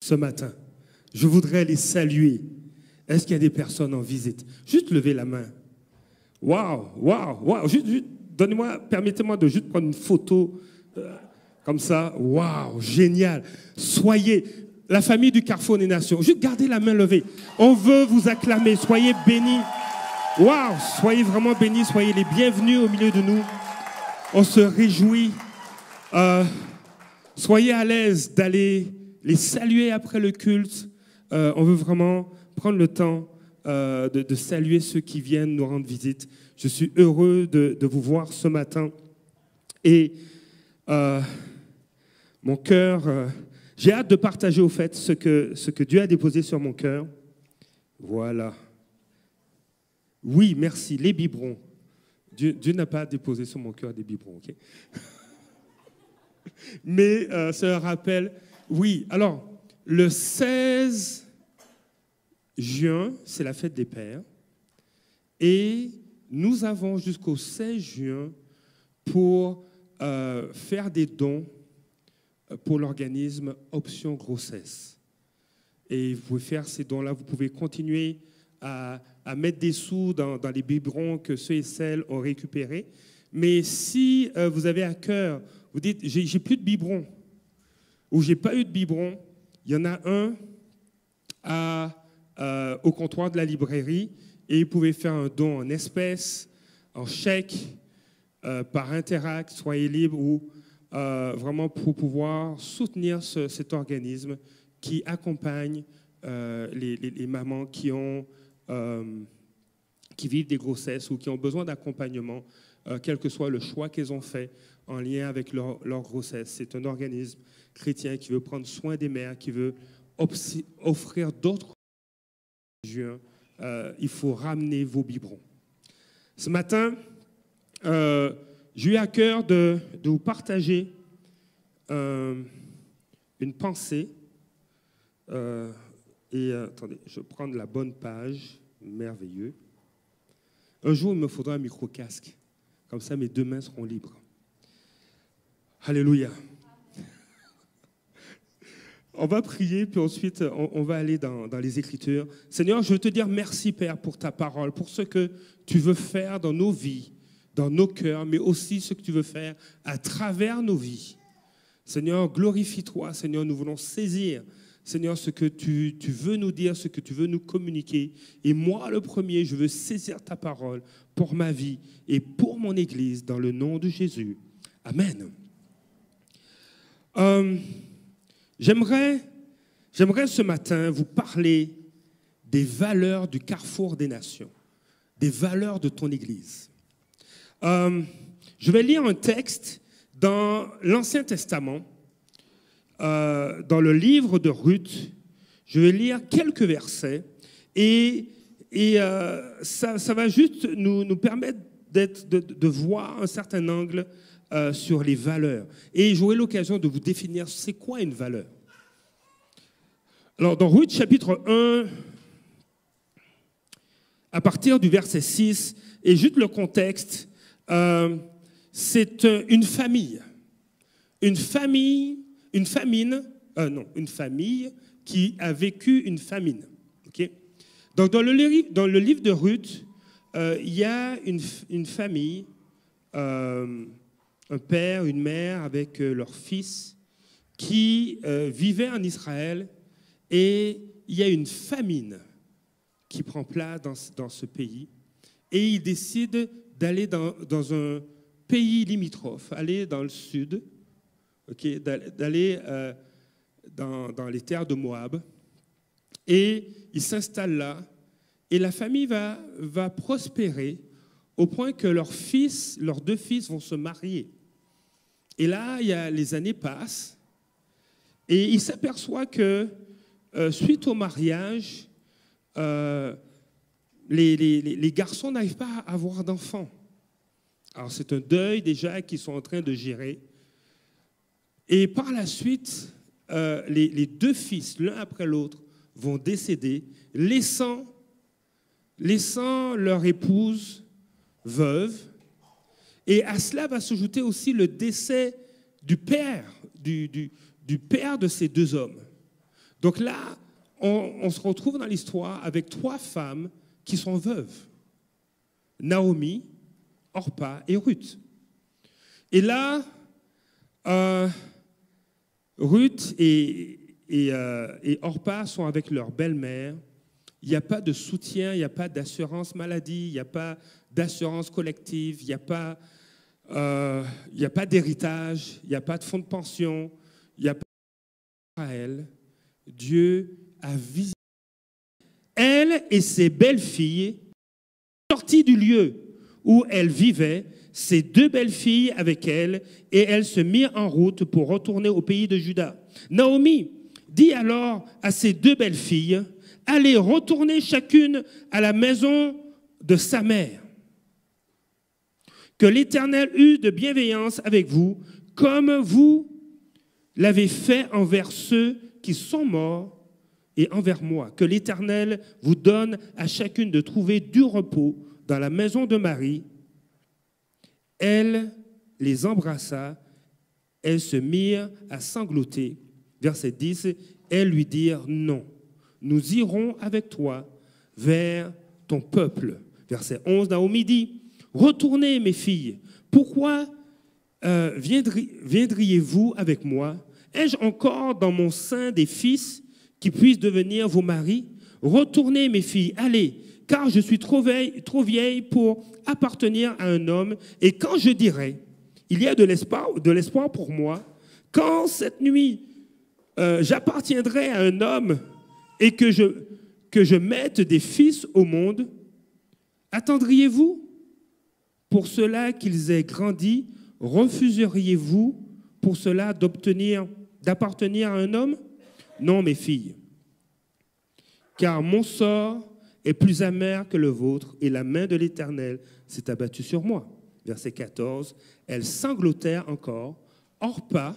ce matin. Je voudrais les saluer. Est-ce qu'il y a des personnes en visite? Juste lever la main. Waouh, waouh, waouh. Permettez-moi de juste prendre une photo comme ça. Waouh, génial. Soyez la famille du Carrefour des Nations. Juste gardez la main levée. On veut vous acclamer. Soyez bénis. Waouh, soyez vraiment bénis. Soyez les bienvenus au milieu de nous. On se réjouit. Soyez à l'aise d'aller les saluer après le culte. On veut vraiment prendre le temps de saluer ceux qui viennent nous rendre visite. Je suis heureux de vous voir ce matin. Et mon cœur, j'ai hâte de partager au fait ce que Dieu a déposé sur mon cœur. Voilà. Oui, merci, les biberons. Dieu n'a pas déposé sur mon cœur des biberons, ok? Mais ça rappelle, oui. Alors, le 16 juin, c'est la fête des pères. Et nous avons jusqu'au 16 juin pour faire des dons pour l'organisme Option Grossesse. Et vous pouvez faire ces dons-là, vous pouvez continuer à mettre des sous dans les biberons que ceux et celles ont récupérés. Mais si vous avez à cœur, vous dites, j'ai plus de biberons, ou j'ai pas eu de biberon, il y en a un au comptoir de la librairie, et vous pouvez faire un don en espèces, en chèque, par Interact, soyez libre, ou vraiment pour pouvoir soutenir cet organisme qui accompagne les mamans qui vivent des grossesses ou qui ont besoin d'accompagnement, quel que soit le choix qu'elles ont fait en lien avec leur grossesse. C'est un organisme chrétien qui veut prendre soin des mères, qui veut offrir d'autres religions. Il faut ramener vos biberons. Ce matin, j'ai eu à cœur de vous partager une pensée. Attendez, je vais prendre la bonne page. Merveilleux. Un jour, il me faudra un micro-casque. Comme ça, mes deux mains seront libres. Alléluia. On va prier, puis ensuite, on va aller dans les Écritures. Seigneur, je veux te dire merci, Père, pour ta parole, pour ce que tu veux faire dans nos vies, dans nos cœurs, mais aussi ce que tu veux faire à travers nos vies. Seigneur, glorifie-toi. Seigneur, nous voulons saisir, Seigneur, ce que tu veux nous dire, ce que tu veux nous communiquer. Et moi, le premier, je veux saisir ta parole pour ma vie et pour mon Église, dans le nom de Jésus. Amen. J'aimerais ce matin vous parler des valeurs du Carrefour des Nations, des valeurs de ton Église. Je vais lire un texte dans l'Ancien Testament, dans le livre de Ruth. Je vais lire quelques versets et ça va juste nous permettre de voir un certain angle sur les valeurs. Et j'aurai l'occasion de vous définir c'est quoi une valeur. Alors, dans Ruth, chapitre 1, à partir du verset 6, et juste le contexte, c'est une famille. Une famille qui a vécu une famine. Okay? Donc, dans le livre de Ruth, il y a une famille, un père, une mère avec leur fils qui vivaient en Israël, et il y a une famine qui prend place dans ce pays, et ils décident d'aller dans un pays limitrophe, aller dans le sud, okay, d'aller dans les terres de Moab, et ils s'installent là, et la famille va prospérer au point que leurs deux fils vont se marier. Et là, les années passent, et il s'aperçoit que suite au mariage, les garçons n'arrivent pas à avoir d'enfants. Alors c'est un deuil déjà qu'ils sont en train de gérer. Et par la suite, les deux fils, l'un après l'autre, vont décéder, laissant leur épouse veuve. Et à cela va s'ajouter aussi le décès du père, du père de ces deux hommes. Donc là, on se retrouve dans l'histoire avec 3 femmes qui sont veuves. Naomi, Orpa et Ruth. Et là, Ruth et Orpa sont avec leur belle-mère. Il n'y a pas de soutien, il n'y a pas d'assurance maladie, il n'y a pas d'assurance collective, il n'y a pas d'héritage, il n'y a pas de fonds de pension, il n'y a pas d'Israël. Dieu a visité. Elle et ses belles-filles, sorties du lieu où elles vivaient, ses 2 belles-filles avec elle, et elles se mirent en route pour retourner au pays de Juda. Naomi dit alors à ses 2 belles-filles, « Allez, retournez chacune à la maison de sa mère. Que l'Éternel eût de bienveillance avec vous, comme vous l'avez fait envers ceux qui sont morts et envers moi. Que l'Éternel vous donne à chacune de trouver du repos dans la maison de Marie. » Elle les embrassa, elles se mirent à sangloter. Verset 10, elles lui dirent, « Non, nous irons avec toi vers ton peuple. » Verset 11, Naomi dit, « Retournez, mes filles, pourquoi viendriez-vous avec moi? Ai-je encore dans mon sein des fils qui puissent devenir vos maris? Retournez, mes filles, allez, car je suis trop vieille pour appartenir à un homme. Et quand je dirai, il y a de l'espoir pour moi, quand cette nuit j'appartiendrai à un homme et que je mette des fils au monde, attendriez-vous pour cela qu'ils aient grandi? Refuseriez-vous pour cela d'appartenir à un homme? Non, mes filles, car mon sort est plus amer que le vôtre, et la main de l'Éternel s'est abattue sur moi. Verset 14, elles sanglotèrent encore. Orpa,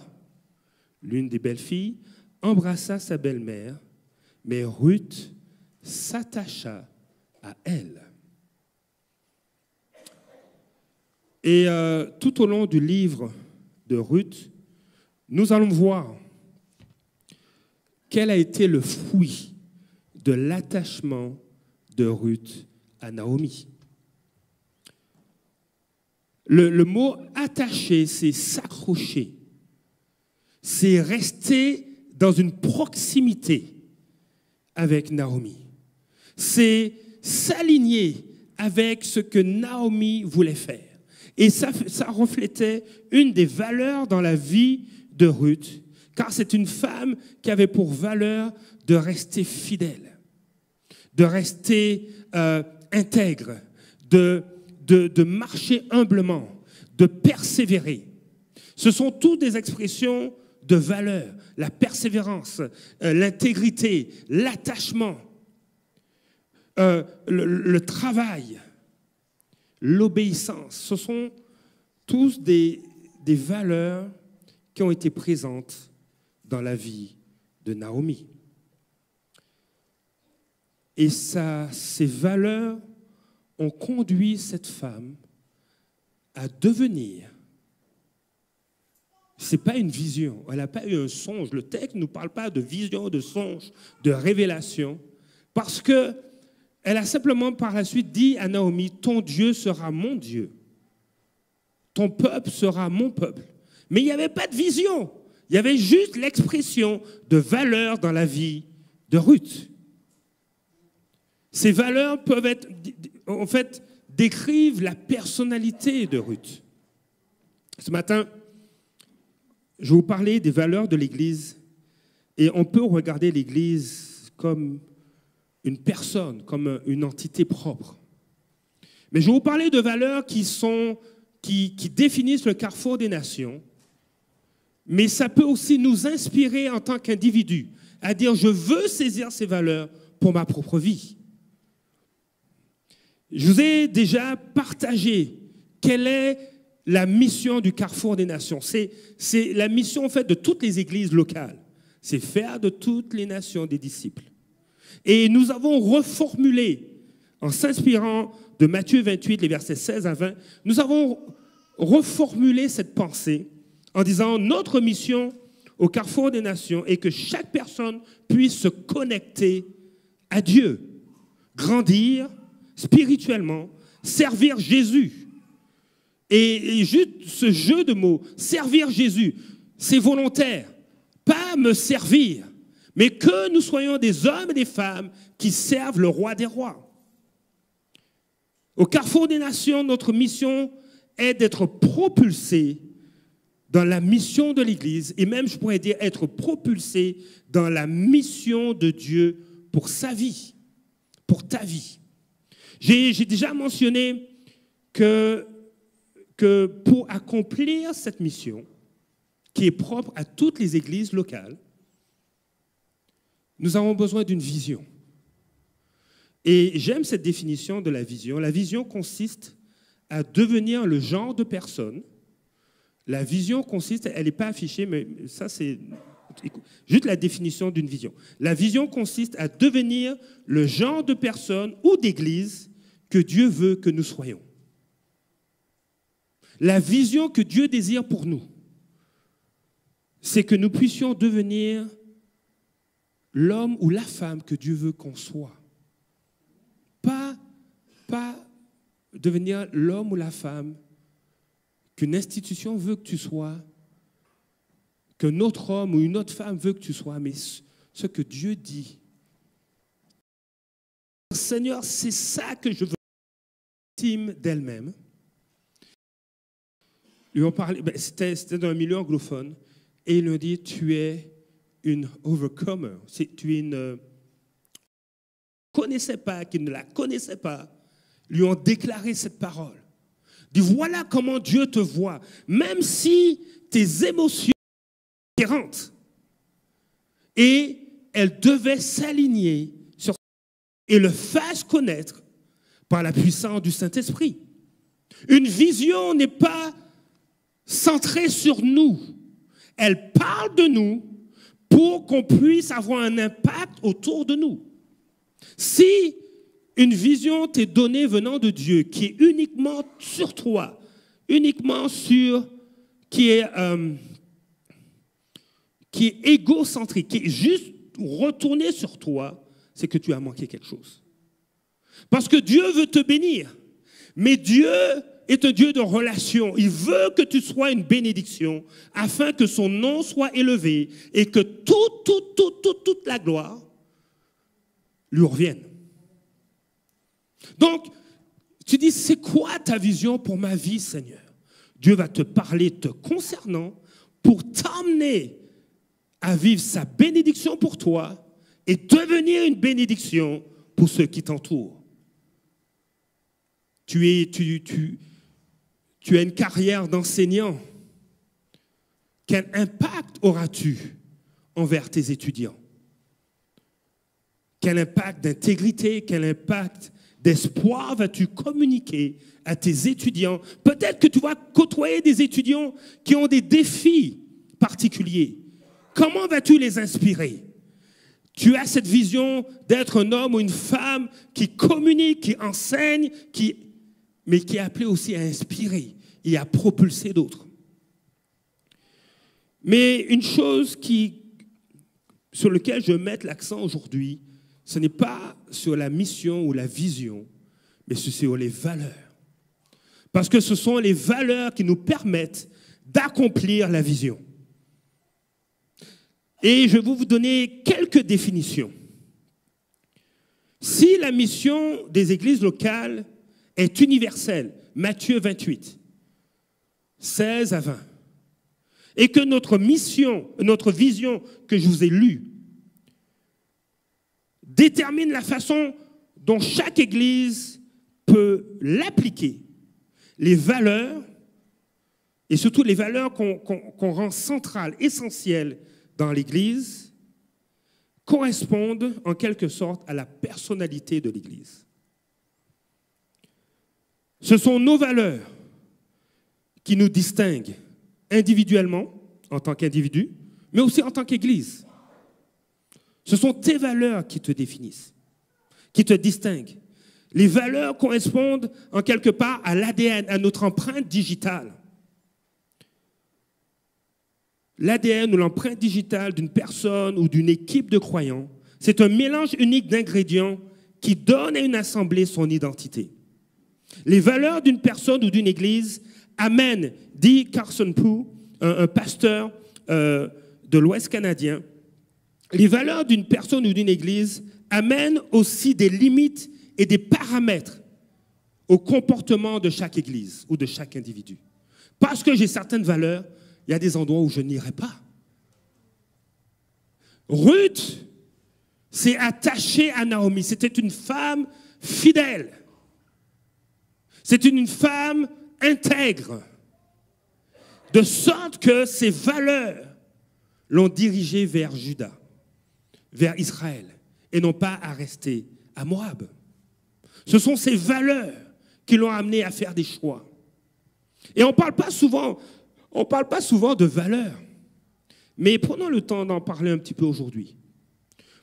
l'une des belles-filles, embrassa sa belle-mère, mais Ruth s'attacha à elle. Et tout au long du livre de Ruth, nous allons voir quel a été le fruit de l'attachement de Ruth à Naomi. Le mot attacher, c'est s'accrocher. C'est rester dans une proximité avec Naomi. C'est s'aligner avec ce que Naomi voulait faire. Et ça reflétait une des valeurs dans la vie de Ruth, car c'est une femme qui avait pour valeur de rester fidèle, de rester intègre, de marcher humblement, de persévérer. Ce sont toutes des expressions de valeur, la persévérance, l'intégrité, l'attachement, le travail, l'obéissance. Ce sont tous des valeurs qui ont été présentes dans la vie de Naomi. Et ces valeurs ont conduit cette femme à devenir. Ce n'est pas une vision, elle n'a pas eu un songe. Le texte ne nous parle pas de vision, de songe, de révélation, parce qu'elle a simplement par la suite dit à Naomi, « Ton Dieu sera mon Dieu, ton peuple sera mon peuple. » Mais il n'y avait pas de vision, il y avait juste l'expression de valeurs dans la vie de Ruth. Ces valeurs peuvent être, en fait, décrivent la personnalité de Ruth. Ce matin, je vais vous parler des valeurs de l'Église, et on peut regarder l'Église comme une personne, comme une entité propre. Mais je vais vous parler de valeurs qui définissent le carrefour des nations, mais ça peut aussi nous inspirer en tant qu'individus à dire « je veux saisir ces valeurs pour ma propre vie ». Je vous ai déjà partagé quelle est la mission du Carrefour des Nations. C'est la mission en fait de toutes les églises locales. C'est faire de toutes les nations des disciples. Et nous avons reformulé, en s'inspirant de Matthieu 28, les versets 16 à 20, nous avons reformulé cette pensée en disant notre mission au carrefour des nations et que chaque personne puisse se connecter à Dieu, grandir spirituellement, servir Jésus. Et juste ce jeu de mots, servir Jésus, c'est volontaire. Pas me servir, mais que nous soyons des hommes et des femmes qui servent le roi des rois. Au carrefour des nations, notre mission est d'être propulsés dans la mission de l'Église, et même, je pourrais dire, être propulsés dans la mission de Dieu pour sa vie, pour ta vie. J'ai déjà mentionné que pour accomplir cette mission, qui est propre à toutes les églises locales, nous avons besoin d'une vision. Et j'aime cette définition de la vision. La vision consiste à devenir le genre de personne. La vision consiste, elle n'est pas affichée, mais ça c'est juste la définition d'une vision. La vision consiste à devenir le genre de personne ou d'église que Dieu veut que nous soyons. La vision que Dieu désire pour nous, c'est que nous puissions devenir l'homme ou la femme que Dieu veut qu'on soit. Pas devenir l'homme ou la femme qu'une institution veut que tu sois, qu'un autre homme ou une autre femme veut que tu sois, mais ce que Dieu dit. Seigneur, c'est ça que je veux. Estime d'elle-même. Ils ont parlé, c'était dans un milieu anglophone, et ils lui ont dit, tu es une overcomer, tu es une... connaissait pas, qui ne la connaissait pas, lui ont déclaré cette parole. Dit, voilà comment Dieu te voit, même si tes émotions sont différentes. Et elle devait s'aligner sur et le faire connaître par la puissance du Saint-Esprit. Une vision n'est pas centrée sur nous. Elle parle de nous pour qu'on puisse avoir un impact autour de nous. Si une vision t'est donnée venant de Dieu, qui est uniquement sur toi, uniquement sur, qui est égocentrique, qui est juste retournée sur toi, c'est que tu as manqué quelque chose. Parce que Dieu veut te bénir, mais Dieu est un Dieu de relation. Il veut que tu sois une bénédiction afin que son nom soit élevé et que toute la gloire lui revienne. Donc, tu dis, c'est quoi ta vision pour ma vie, Seigneur? Dieu va te parler te concernant pour t'emmener à vivre sa bénédiction pour toi et devenir une bénédiction pour ceux qui t'entourent. Tu as une carrière d'enseignant. Quel impact auras-tu envers tes étudiants? Quel impact d'intégrité, quel impact d'espoir vas-tu communiquer à tes étudiants? Peut-être que tu vas côtoyer des étudiants qui ont des défis particuliers. Comment vas-tu les inspirer? Tu as cette vision d'être un homme ou une femme qui communique, qui enseigne, mais qui est appelé aussi à inspirer et à propulser d'autres. Mais une chose sur laquelle je veux mettre l'accent aujourd'hui, ce n'est pas sur la mission ou la vision, mais sur les valeurs. Parce que ce sont les valeurs qui nous permettent d'accomplir la vision. Et je vais vous donner quelques définitions. Si la mission des églises locales est universelle, Matthieu 28, 16 à 20, et que notre mission, notre vision que je vous ai lue, détermine la façon dont chaque église peut l'appliquer, les valeurs, et surtout les valeurs qu'on rend centrales, essentielles dans l'église, correspondent en quelque sorte à la personnalité de l'église. Ce sont nos valeurs qui nous distinguent individuellement, en tant qu'individu, mais aussi en tant qu'église. Ce sont tes valeurs qui te définissent, qui te distinguent. Les valeurs correspondent en quelque part à l'ADN, à notre empreinte digitale. l'ADN ou l'empreinte digitale d'une personne ou d'une équipe de croyants. C'est un mélange unique d'ingrédients qui donne à une assemblée son identité. Les valeurs d'une personne ou d'une église amènent, dit Carson Poole, un pasteur de l'Ouest canadien, les valeurs d'une personne ou d'une église amènent aussi des limites et des paramètres au comportement de chaque église ou de chaque individu. Parce que j'ai certaines valeurs, il y a des endroits où je n'irai pas. Ruth s'est attachée à Naomi. C'était une femme fidèle. C'était une femme intègre. De sorte que ses valeurs l'ont dirigée vers Juda, vers Israël, et non pas à rester à Moab. Ce sont ces valeurs qui l'ont amené à faire des choix. Et on ne parle pas souvent de valeurs, mais prenons le temps d'en parler un petit peu aujourd'hui.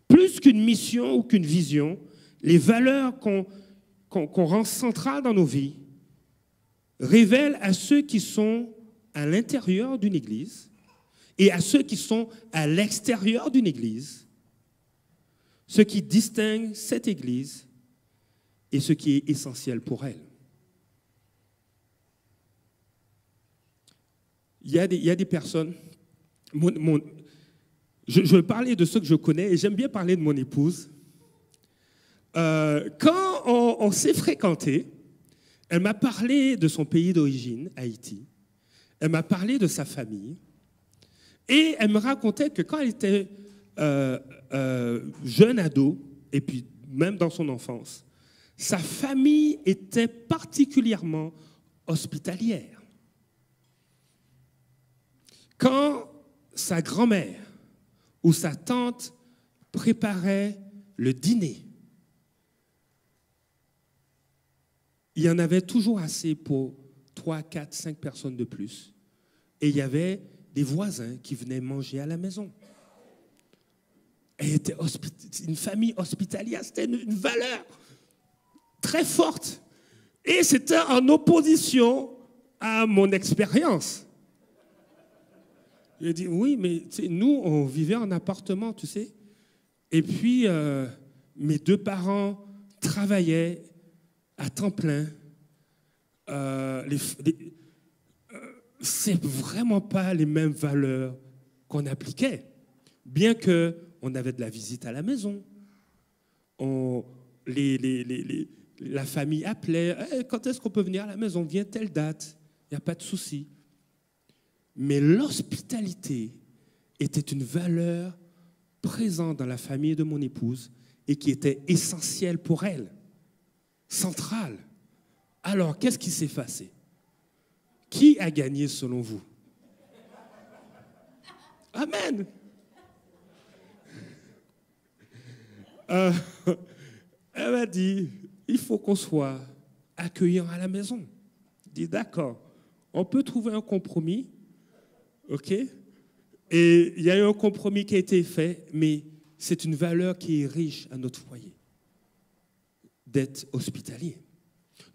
Plus qu'une mission ou qu'une vision, les valeurs qu'on rend centrales dans nos vies révèlent à ceux qui sont à l'intérieur d'une église et à ceux qui sont à l'extérieur d'une église ce qui distingue cette église et ce qui est essentiel pour elle. Il y a des personnes, je vais parler de ceux que je connais et j'aime bien parler de mon épouse. Quand on s'est fréquentés, elle m'a parlé de son pays d'origine, Haïti. Elle m'a parlé de sa famille. Et elle me racontait que quand elle était jeune ado, et puis même dans son enfance, sa famille était particulièrement hospitalière. Quand sa grand-mère ou sa tante préparait le dîner, il y en avait toujours assez pour 3, 4, 5 personnes de plus. Et il y avait des voisins qui venaient manger à la maison. Elle était une famille hospitalière, c'était une valeur très forte. Et c'était en opposition à mon expérience. J'ai dit, oui, mais nous, on vivait en appartement, tu sais. Et puis, mes 2 parents travaillaient à temps plein. C'est vraiment pas les mêmes valeurs qu'on appliquait. Bien qu'on avait de la visite à la maison. La famille appelait, hey, quand est-ce qu'on peut venir à la maison? Viens telle date, il n'y a pas de souci. Mais l'hospitalité était une valeur présente dans la famille de mon épouse et qui était essentielle pour elle, centrale. Alors, qu'est-ce qui s'est passé? Qui a gagné selon vous? Amen. Elle m'a dit, il faut qu'on soit accueillant à la maison. Je dis, d'accord, on peut trouver un compromis, ok? Et il y a eu un compromis qui a été fait, mais c'est une valeur qui est riche à notre foyer, d'être hospitalier.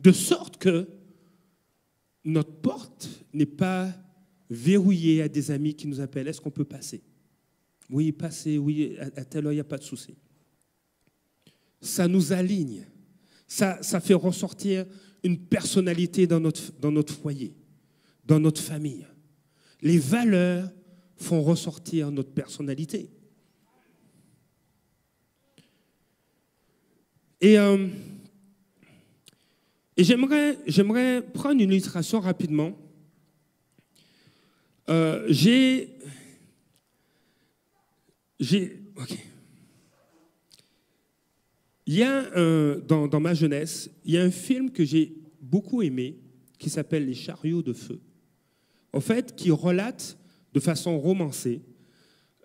De sorte que notre porte n'est pas verrouillée à des amis qui nous appellent. Est-ce qu'on peut passer? Oui, passer, oui, à telle heure, il n'y a pas de souci. Ça nous aligne. Ça fait ressortir une personnalité dans notre foyer, dans notre famille. Les valeurs font ressortir notre personnalité. Et j'aimerais prendre une illustration rapidement. Ok. Il y a dans ma jeunesse, il y a un film que j'ai beaucoup aimé qui s'appelle Les chariots de feu. En fait, qui relate de façon romancée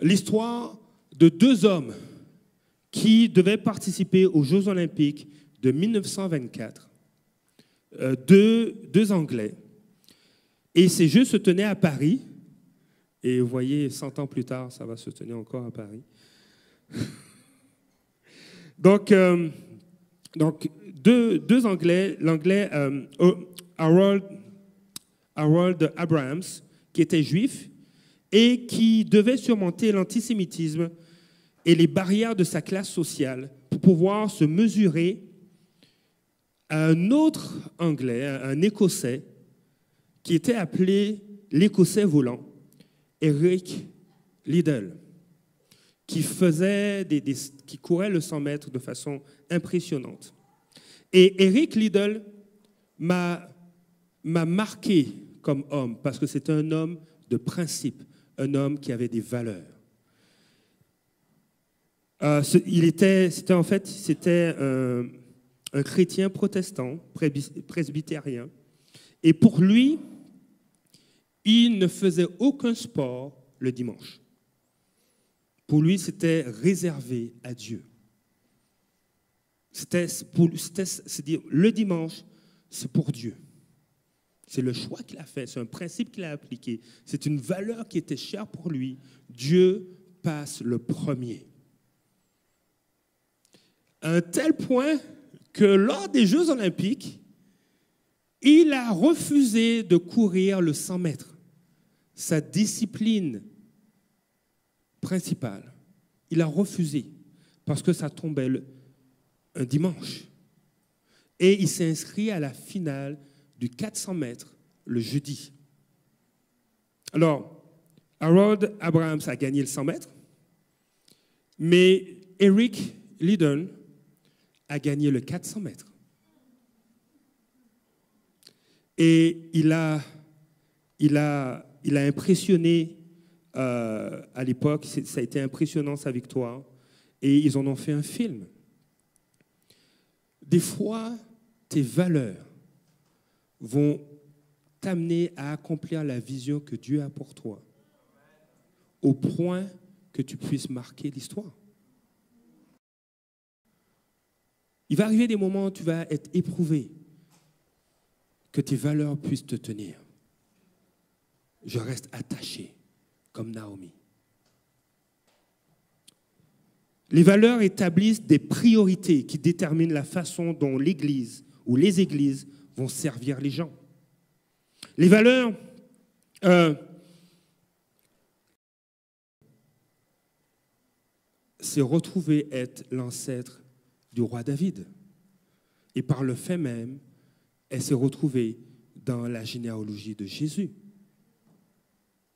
l'histoire de 2 hommes qui devaient participer aux Jeux Olympiques de 1924. 2 Anglais. Et ces Jeux se tenaient à Paris. Et vous voyez, 100 ans plus tard, ça va se tenir encore à Paris. Donc, deux Anglais, l'Anglais Harold Abrahams, qui était juif, et qui devait surmonter l'antisémitisme et les barrières de sa classe sociale pour pouvoir se mesurer à un autre Anglais, un Écossais, qui était appelé l'Écossais volant, Eric Liddell, qui courait le 100 mètres de façon impressionnante. Et Eric Liddell m'a marqué comme homme, parce que c'était un homme de principe, un homme qui avait des valeurs. C'était un chrétien protestant, presbytérien, et pour lui, il ne faisait aucun sport le dimanche. Pour lui, c'était réservé à Dieu. C'est-à-dire, le dimanche, c'est pour Dieu. C'est le choix qu'il a fait, c'est un principe qu'il a appliqué. C'est une valeur qui était chère pour lui. Dieu passe le premier. À un tel point que lors des Jeux olympiques, il a refusé de courir le 100 mètres. Sa discipline principale, il a refusé parce que ça tombait un dimanche. Et il s'est inscrit à la finale du 400 mètres le jeudi. Alors, Harold Abrahams a gagné le 100 mètres, mais Eric Liddell a gagné le 400 mètres. Et il a impressionné à l'époque, ça a été impressionnant sa victoire, et ils en ont fait un film. Des fois, tes valeurs vont t'amener à accomplir la vision que Dieu a pour toi, au point que tu puisses marquer l'histoire. Il va arriver des moments où tu vas être éprouvé, que tes valeurs puissent te tenir. Je reste attaché, comme Naomi. Les valeurs établissent des priorités qui déterminent la façon dont l'Église ou les églises vont servir les gens. Les valeurs s'est retrouvé être l'ancêtre du roi David. Et par le fait même, elle s'est retrouvée dans la généalogie de Jésus.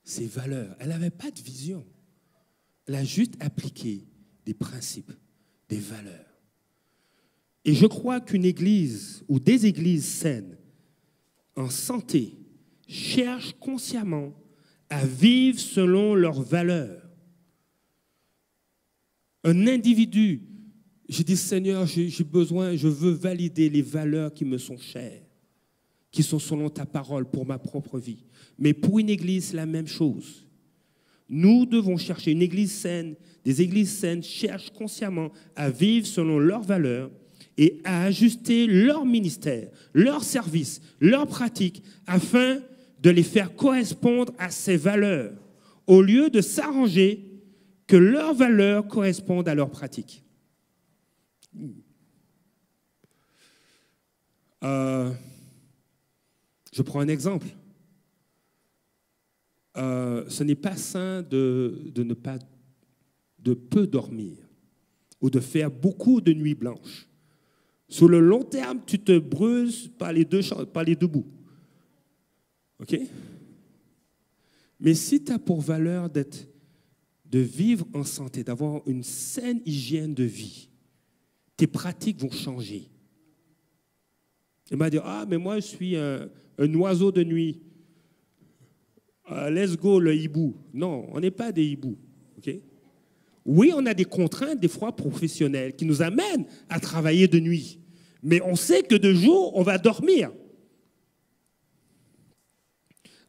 Ses valeurs, elle n'avait pas de vision. Elle a juste appliqué des principes, des valeurs. Et je crois qu'une église ou des églises saines, en santé, cherchent consciemment à vivre selon leurs valeurs. Un individu, j'ai dit, Seigneur, j'ai besoin, je veux valider les valeurs qui me sont chères, qui sont selon ta parole pour ma propre vie. Mais pour une église, c'est la même chose. Nous devons chercher une église saine. Des églises saines cherchent consciemment à vivre selon leurs valeurs et à ajuster leur ministère, leurs services, leurs pratiques, afin de les faire correspondre à ces valeurs, au lieu de s'arranger que leurs valeurs correspondent à leurs pratiques. Je prends un exemple. Ce n'est pas sain de peu dormir ou de faire beaucoup de nuits blanches. Sur le long terme, tu te brûles par les deux bouts. OK? Mais si tu as pour valeur de vivre en santé, d'avoir une saine hygiène de vie, tes pratiques vont changer. Il m'a dit, mais moi, je suis un oiseau de nuit. Let's go, le hibou. Non, on n'est pas des hiboux. Okay? Oui, on a des contraintes, des fois professionnelles, qui nous amènent à travailler de nuit. Mais on sait que de jour, on va dormir.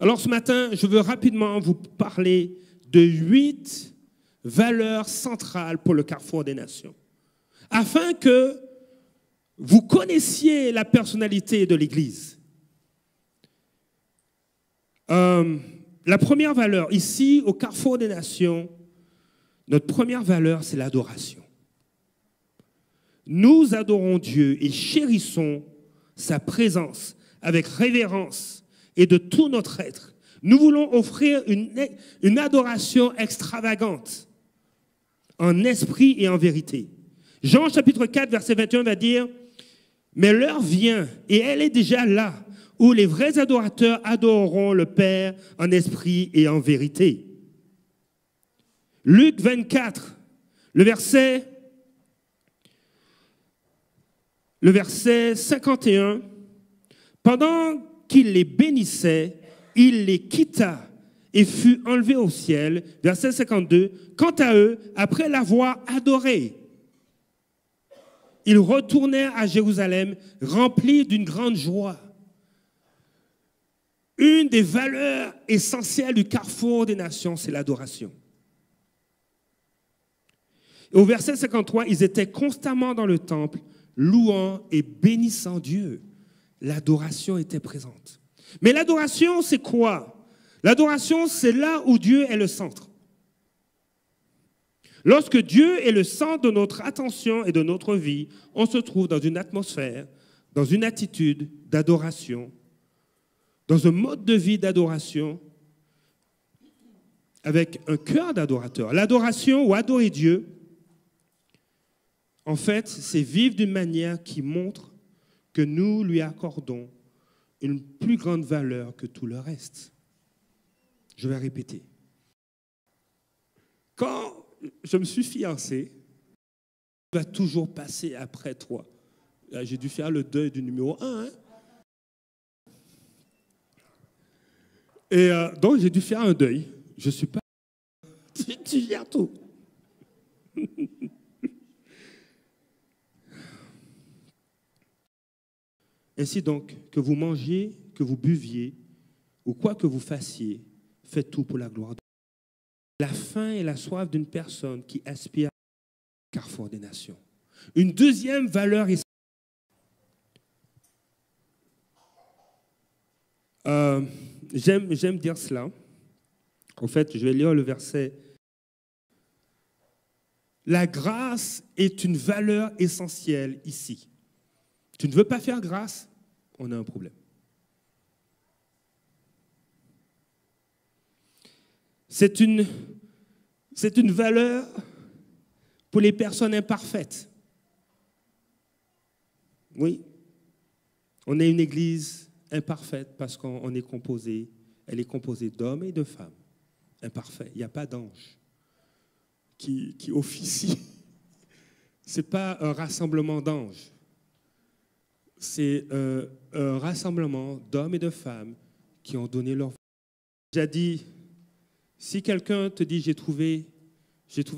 Alors ce matin, je veux rapidement vous parler de 8 valeurs centrales pour le Carrefour des Nations, afin que vous connaissiez la personnalité de l'Église. La première valeur, ici, au Carrefour des Nations, notre première valeur, c'est l'adoration. Nous adorons Dieu et chérissons sa présence avec révérence et de tout notre être. Nous voulons offrir une adoration extravagante, en esprit et en vérité. Jean chapitre 4, verset 21 va dire, « Mais l'heure vient, et elle est déjà là, où les vrais adorateurs adoreront le Père en esprit et en vérité. » Luc 24, le verset 51, « Pendant qu'il les bénissait, il les quitta et fut enlevé au ciel. » Verset 52, « Quant à eux, après l'avoir adoré, ils retournèrent à Jérusalem remplis d'une grande joie. » Une des valeurs essentielles du carrefour des nations, c'est l'adoration. Et au verset 53, ils étaient constamment dans le temple, louant et bénissant Dieu. L'adoration était présente. Mais l'adoration, c'est quoi? L'adoration, c'est là où Dieu est le centre. Lorsque Dieu est le centre de notre attention et de notre vie, on se trouve dans une atmosphère, dans une attitude d'adoration, dans un mode de vie d'adoration, avec un cœur d'adorateur. L'adoration ou adorer Dieu, en fait, c'est vivre d'une manière qui montre que nous lui accordons une plus grande valeur que tout le reste. Je vais répéter. Quand je me suis fiancé, il va toujours passer après toi. J'ai dû faire le deuil du numéro 1. Hein? Et donc, j'ai dû faire un deuil. Je ne suis pas... Tu gères tout. Ainsi donc, que vous mangiez, que vous buviez, ou quoi que vous fassiez, faites tout pour la gloire de Dieu. La faim et la soif d'une personne qui aspire au carrefour des nations. Une deuxième valeur est... J'aime dire cela. En fait, je vais lire le verset. La grâce est une valeur essentielle ici. Tu ne veux pas faire grâce, on a un problème. C'est une valeur pour les personnes imparfaites. Oui, on est une église imparfaite parce qu'on est composé, elle est composée d'hommes et de femmes imparfaits. Il n'y a pas d'ange qui officie. Ce n'est pas un rassemblement d'anges. C'est un rassemblement d'hommes et de femmes qui ont donné leur vie. J'ai dit, si quelqu'un te dit j'ai trouvé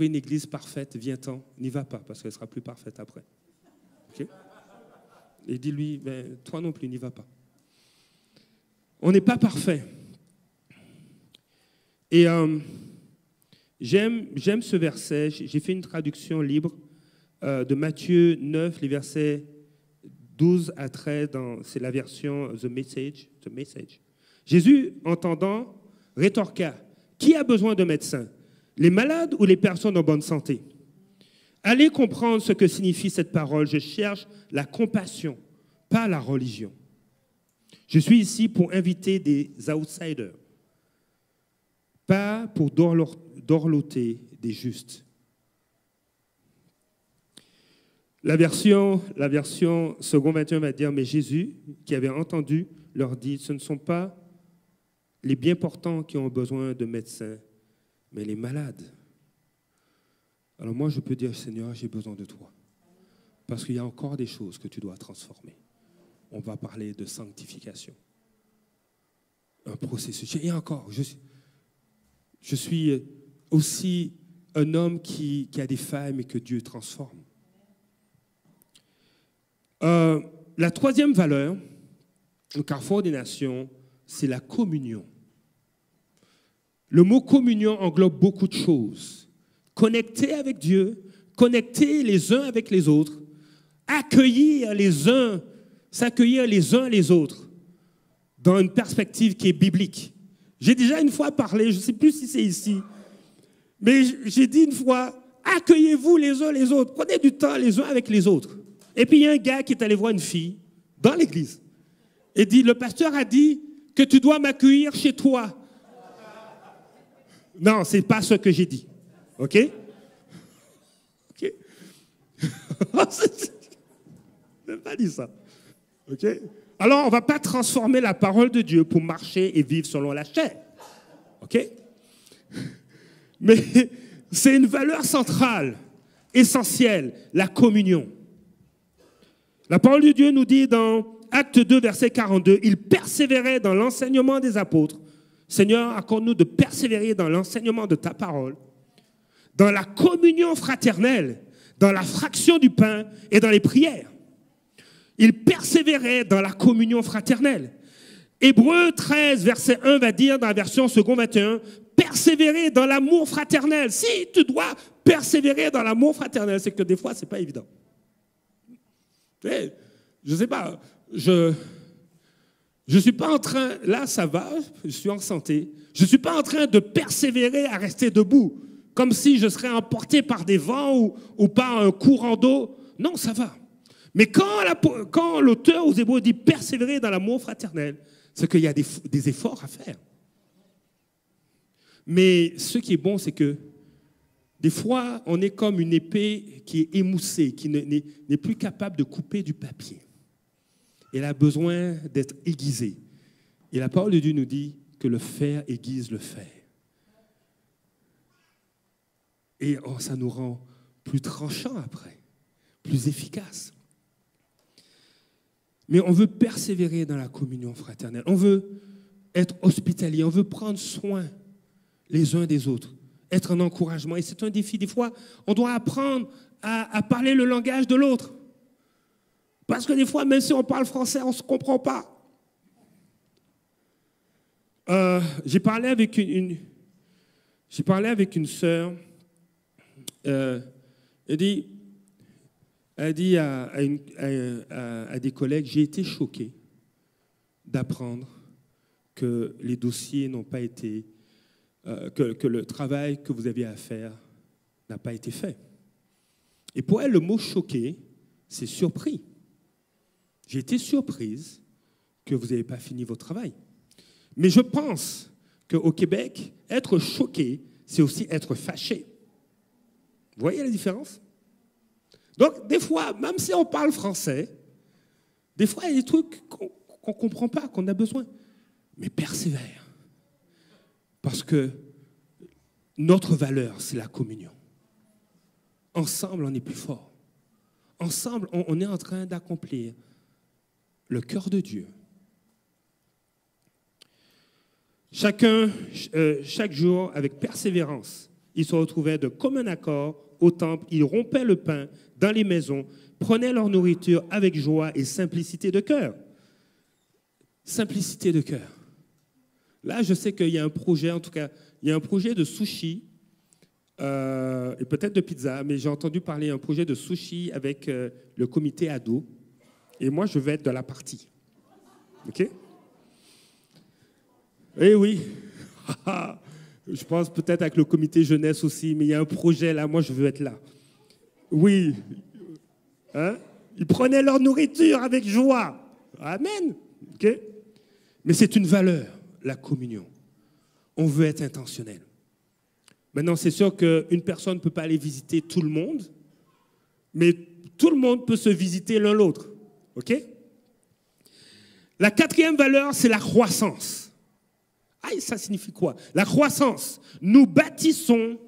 une église parfaite, viens-t'en, n'y va pas parce qu'elle sera plus parfaite après. Okay? Et dis-lui, ben, toi non plus, n'y va pas. On n'est pas parfait. Et j'aime ce verset. J'ai fait une traduction libre de Matthieu 9, les versets 12 à 13, c'est la version The Message. Jésus, entendant, rétorqua, « Qui a besoin de médecin? Les malades ou les personnes en bonne santé? Allez comprendre ce que signifie cette parole. Je cherche la compassion, pas la religion. Je suis ici pour inviter des outsiders, pas pour dorloter des justes. » La version second 21 va dire, mais Jésus, qui avait entendu, leur dit, ce ne sont pas les bien portants qui ont besoin de médecins, mais les malades. Alors moi, je peux dire, Seigneur, j'ai besoin de toi. Parce qu'il y a encore des choses que tu dois transformer. On va parler de sanctification. Un processus. Et encore, je suis aussi un homme qui a des failles, et que Dieu transforme. La troisième valeur, au carrefour des nations, c'est la communion. Le mot communion englobe beaucoup de choses. Connecter avec Dieu, connecter les uns avec les autres, s'accueillir les uns les autres dans une perspective qui est biblique. J'ai déjà une fois parlé, je ne sais plus si c'est ici, mais j'ai dit une fois, accueillez-vous les uns les autres, prenez du temps les uns avec les autres. Et puis il y a un gars qui est allé voir une fille dans l'église et dit, le pasteur a dit que tu dois m'accueillir chez toi Non, ce n'est pas ce que j'ai dit. OK? OK? Je n'ai pas dit ça. OK? Alors, on ne va pas transformer la parole de Dieu pour marcher et vivre selon la chair. OK? Mais c'est une valeur centrale, essentielle, la communion. La parole de Dieu nous dit dans Acte 2, verset 42, « Il persévérait dans l'enseignement des apôtres. Seigneur, accorde-nous de persévérer dans l'enseignement de ta parole, dans la communion fraternelle, dans la fraction du pain et dans les prières. » Il persévérait dans la communion fraternelle. Hébreux 13, verset 1 va dire, dans la version second 21, « Persévérer dans l'amour fraternel. » Si tu dois persévérer dans l'amour fraternel, c'est que des fois, ce n'est pas évident. Je ne sais pas, je ne suis pas en train, là ça va, je suis en santé, je ne suis pas en train de persévérer à rester debout, comme si je serais emporté par des vents ou par un courant d'eau. Non, ça va. Mais quand l'auteur aux Hébreux dit persévérer dans l'amour fraternel, c'est qu'il y a des efforts à faire. Mais ce qui est bon, c'est que des fois, on est comme une épée qui est émoussée, qui n'est plus capable de couper du papier. Elle a besoin d'être aiguisée. Et la parole de Dieu nous dit que le fer aiguise le fer. Et ça nous rend plus tranchants après, plus efficaces. Mais on veut persévérer dans la communion fraternelle. On veut être hospitalier, on veut prendre soin les uns des autres, être un encouragement. Et c'est un défi. Des fois, on doit apprendre à parler le langage de l'autre. Parce que des fois, même si on parle français, on ne se comprend pas. J'ai parlé avec une sœur. Elle dit à des collègues, j'ai été choqué d'apprendre que les dossiers n'ont pas été, que le travail que vous aviez à faire n'a pas été fait. Et pour elle, le mot choqué, c'est surpris. J'ai été surprise que vous n'ayez pas fini votre travail. Mais je pense qu'au Québec, être choqué, c'est aussi être fâché. Vous voyez la différence? Donc, des fois, même si on parle français, des fois, il y a des trucs qu'on ne comprend pas, qu'on a besoin. Mais persévère. Parce que notre valeur, c'est la communion. Ensemble, on est plus fort. Ensemble, on est en train d'accomplir le cœur de Dieu. Chaque jour, avec persévérance, ils se retrouvaient de commun accord au temple. Ils rompaient le pain dans les maisons, prenaient leur nourriture avec joie et simplicité de cœur. Simplicité de cœur. Là, je sais qu'il y a un projet, en tout cas, il y a un projet de sushi, et peut-être de pizza, mais j'ai entendu parler d'un projet de sushi avec le comité ado. Et moi, je vais être de la partie. OK? Eh oui. Je pense peut-être avec le comité jeunesse aussi, mais il y a un projet là, moi, je veux être là. Oui. Hein? Ils prenaient leur nourriture avec joie. Amen. OK? Mais c'est une valeur, la communion. On veut être intentionnel. Maintenant, c'est sûr qu'une personne ne peut pas aller visiter tout le monde, mais tout le monde peut se visiter l'un l'autre. OK? La quatrième valeur, c'est la croissance. Ah, ça signifie quoi? La croissance. Nous bâtissons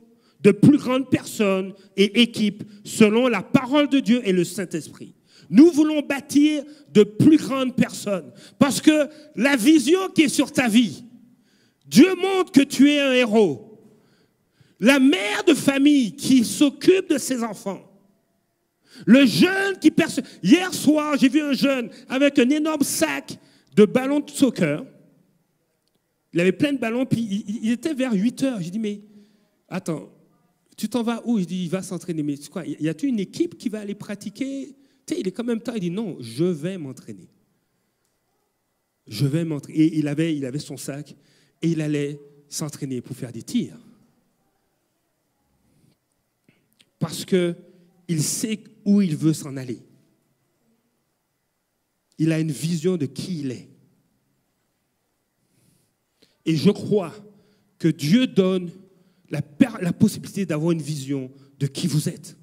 de plus grandes personnes et équipes selon la parole de Dieu et le Saint-Esprit. Nous voulons bâtir de plus grandes personnes parce que la vision qui est sur ta vie, Dieu montre que tu es un héros. La mère de famille qui s'occupe de ses enfants. Le jeune qui perçoit. Hier soir, j'ai vu un jeune avec un énorme sac de ballons de soccer. Il avait plein de ballons, puis il était vers 8 heures. J'ai dit, mais attends, tu t'en vas où? Je dis, il va s'entraîner. Mais c'est quoi? Y a-t-il une équipe qui va aller pratiquer? Tu sais, il est quand même tard. Il dit, non, je vais m'entraîner. Je vais m'entraîner. Et il avait son sac et il allait s'entraîner pour faire des tirs. Parce qu'il sait où il veut s'en aller. Il a une vision de qui il est. Et je crois que Dieu donne la possibilité d'avoir une vision de qui vous êtes.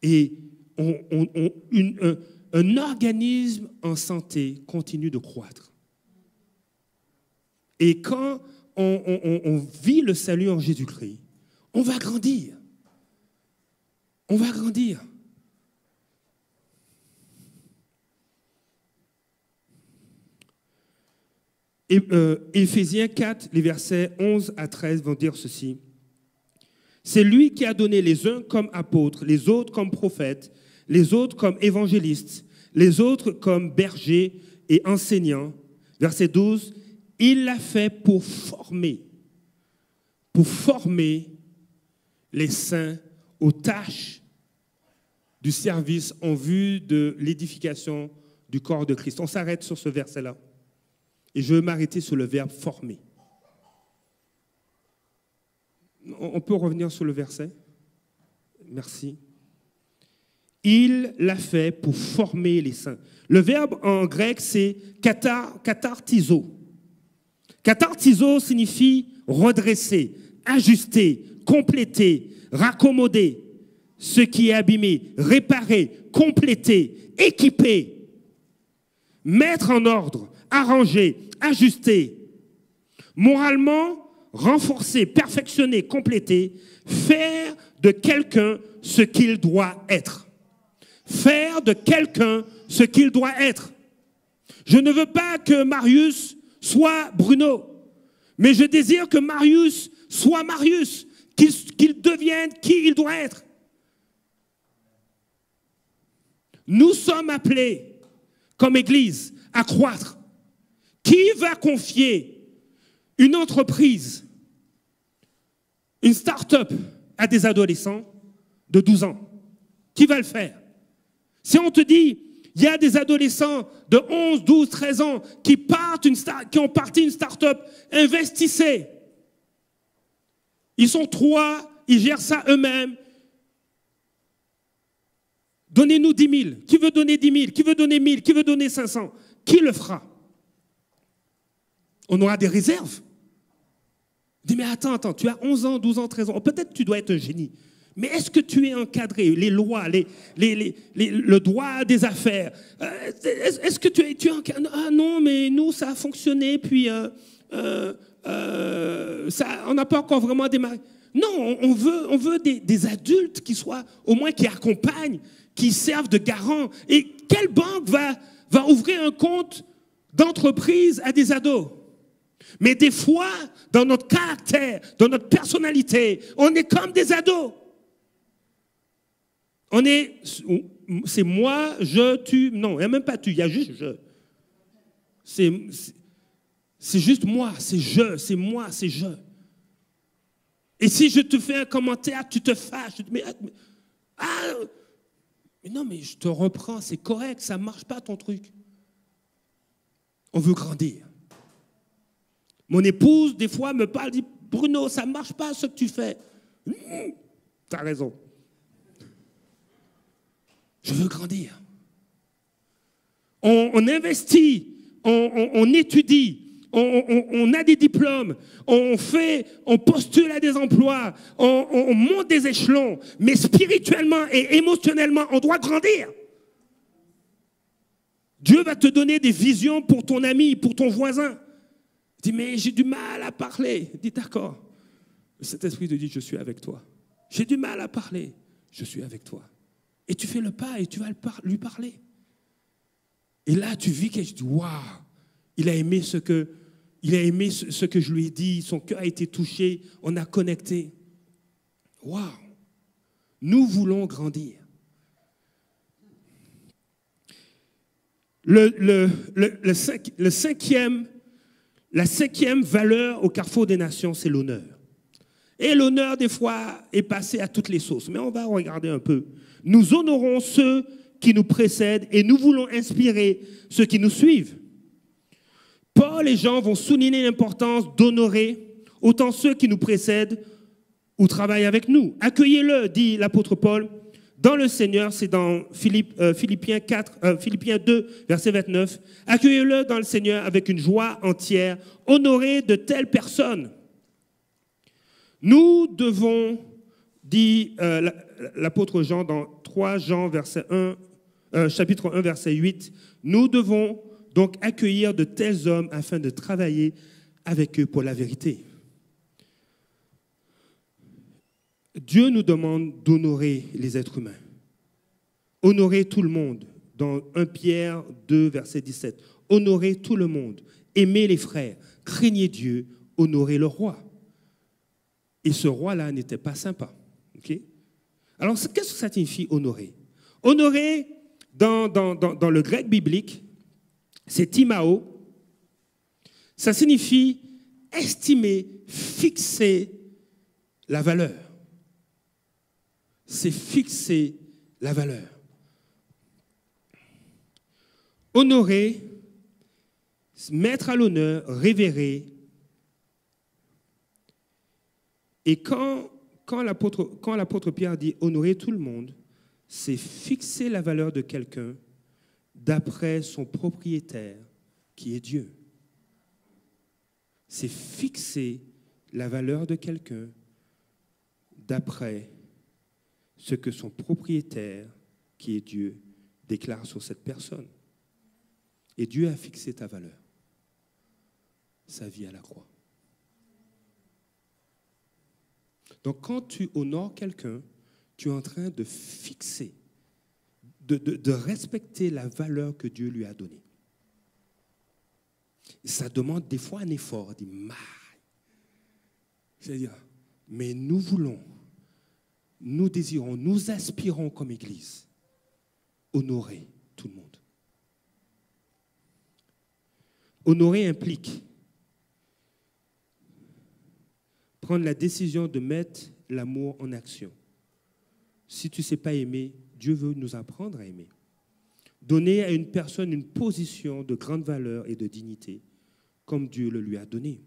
Et un organisme en santé continue de croître. Et quand on vit le salut en Jésus-Christ, on va grandir. On va grandir. Et Éphésiens 4, les versets 11 à 13 vont dire ceci. C'est lui qui a donné les uns comme apôtres, les autres comme prophètes, les autres comme évangélistes, les autres comme bergers et enseignants. Verset 12, il l'a fait pour former les saints aux tâches du service en vue de l'édification du corps de Christ. On s'arrête sur ce verset-là. Et je veux m'arrêter sur le verbe former. On peut revenir sur le verset? Merci. Il l'a fait pour former les saints. Le verbe en grec, c'est katartizo. Katartizo signifie redresser, ajuster, compléter, raccommoder ce qui est abîmé, réparer, compléter, équiper, mettre en ordre, arranger, ajuster, moralement, renforcer, perfectionner, compléter, faire de quelqu'un ce qu'il doit être. Faire de quelqu'un ce qu'il doit être. Je ne veux pas que Marius soit Bruno, mais je désire que Marius soit Marius, qu'il devienne qui il doit être. Nous sommes appelés, comme Église, à croître. Qui va confier une entreprise, une start-up à des adolescents de 12 ans? Qui va le faire? Si on te dit, il y a des adolescents de 11, 12, 13 ans qui ont parti une start-up, investissez. Ils sont 3, ils gèrent ça eux-mêmes. Donnez-nous 10 000. Qui veut donner 10 000? Qui veut donner 1000? Qui veut donner 500? Qui le fera? On aura des réserves. On dit, mais attends, tu as 11 ans, 12 ans, 13 ans. Peut-être que tu dois être un génie. Mais est-ce que tu es encadré? Les lois, le droit des affaires. Est-ce que tu es encadré? Ah non, mais nous, ça a fonctionné, puis on n'a pas encore vraiment démarré. Non, on veut des adultes qui soient, au moins qui accompagnent, qui servent de garants. Et quelle banque va ouvrir un compte d'entreprise à des ados? Mais des fois, dans notre caractère, dans notre personnalité, on est comme des ados. C'est moi, je, tu. Non, il n'y a même pas tu, il y a juste je. C'est juste moi, c'est je, c'est moi, c'est je. Et si je te fais un commentaire, tu te fâches. Mais non, mais je te reprends, c'est correct, ça ne marche pas ton truc. On veut grandir. Mon épouse, des fois, me parle, dit, Bruno, ça ne marche pas ce que tu fais. Tu as raison. Je veux grandir. On investit, on étudie, on a des diplômes, on postule à des emplois, on monte des échelons, mais spirituellement et émotionnellement, on doit grandir. Dieu va te donner des visions pour ton ami, pour ton voisin. Dis, mais j'ai du mal à parler. Dis, d'accord. Cet esprit te dit, je suis avec toi. J'ai du mal à parler. Je suis avec toi. Et tu fais le pas et tu vas lui parler. Et là, tu vis quelque chose. Tu dis, waouh, il a aimé ce que je lui ai dit. Son cœur a été touché. On a connecté. Waouh. Nous voulons grandir. La cinquième valeur au carrefour des nations, c'est l'honneur. Et l'honneur, des fois, est passé à toutes les sauces. Mais on va regarder un peu. Nous honorons ceux qui nous précèdent et nous voulons inspirer ceux qui nous suivent. Paul et Jean vont souligner l'importance d'honorer autant ceux qui nous précèdent ou travaillent avec nous. Accueillez-le, dit l'apôtre Paul, dans le Seigneur. C'est dans Philippiens 2, verset 29. Accueillez-le dans le Seigneur avec une joie entière. Honorez de telles personnes. Nous devons, dit l'apôtre Jean dans 3 Jean chapitre 1, verset 8, nous devons donc accueillir de tels hommes afin de travailler avec eux pour la vérité. Dieu nous demande d'honorer les êtres humains. Honorer tout le monde. Dans 1 Pierre 2, verset 17. Honorer tout le monde. Aimer les frères. Craignez Dieu. Honorer le roi. Et ce roi-là n'était pas sympa. Okay? Alors, qu'est-ce que ça signifie honorer? Honorer, dans le grec biblique, c'est timao. Ça signifie estimer, fixer la valeur. C'est fixer la valeur. Honorer, mettre à l'honneur, révérer. Et quand l'apôtre Pierre dit honorer tout le monde, c'est fixer la valeur de quelqu'un d'après son propriétaire, qui est Dieu. C'est fixer la valeur de quelqu'un d'après ce que son propriétaire, qui est Dieu, déclare sur cette personne. Et Dieu a fixé ta valeur, sa vie à la croix. Donc quand tu honores quelqu'un, tu es en train de fixer, de respecter la valeur que Dieu lui a donnée. Ça demande des fois un effort, c'est-à-dire, mais nous voulons, nous désirons, nous aspirons comme Église, honorer tout le monde. Honorer implique prendre la décision de mettre l'amour en action. Si tu ne sais pas aimer, Dieu veut nous apprendre à aimer. Donner à une personne une position de grande valeur et de dignité, comme Dieu le lui a donné.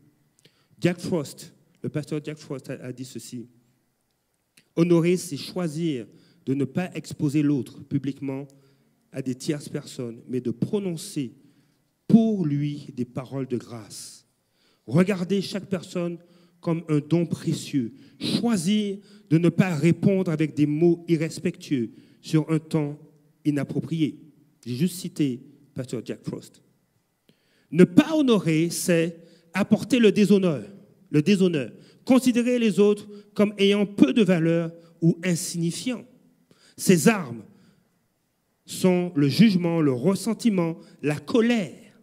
Jack Frost, le pasteur Jack Frost a dit ceci. Honorer, c'est choisir de ne pas exposer l'autre publiquement à des tierces personnes, mais de prononcer pour lui des paroles de grâce. Regarder chaque personne comme un don précieux. Choisir de ne pas répondre avec des mots irrespectueux sur un temps inapproprié. J'ai juste cité pasteur Jack Frost. Ne pas honorer, c'est apporter le déshonneur. Le déshonneur. Considérer les autres comme ayant peu de valeur ou insignifiants. Ces armes sont le jugement, le ressentiment, la colère,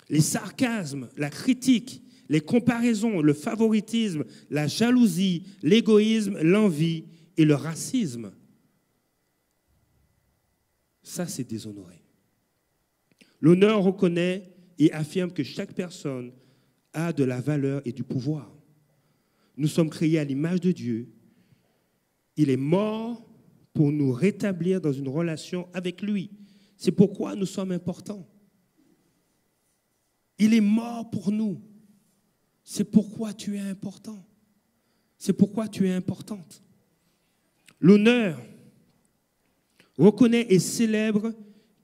les sarcasmes, la critique, les comparaisons, le favoritisme, la jalousie, l'égoïsme, l'envie et le racisme. Ça, c'est déshonorer. L'honneur reconnaît et affirme que chaque personne a de la valeur et du pouvoir. Nous sommes créés à l'image de Dieu. Il est mort pour nous rétablir dans une relation avec lui. C'est pourquoi nous sommes importants. Il est mort pour nous. C'est pourquoi tu es important. C'est pourquoi tu es importante. L'honneur reconnaît et célèbre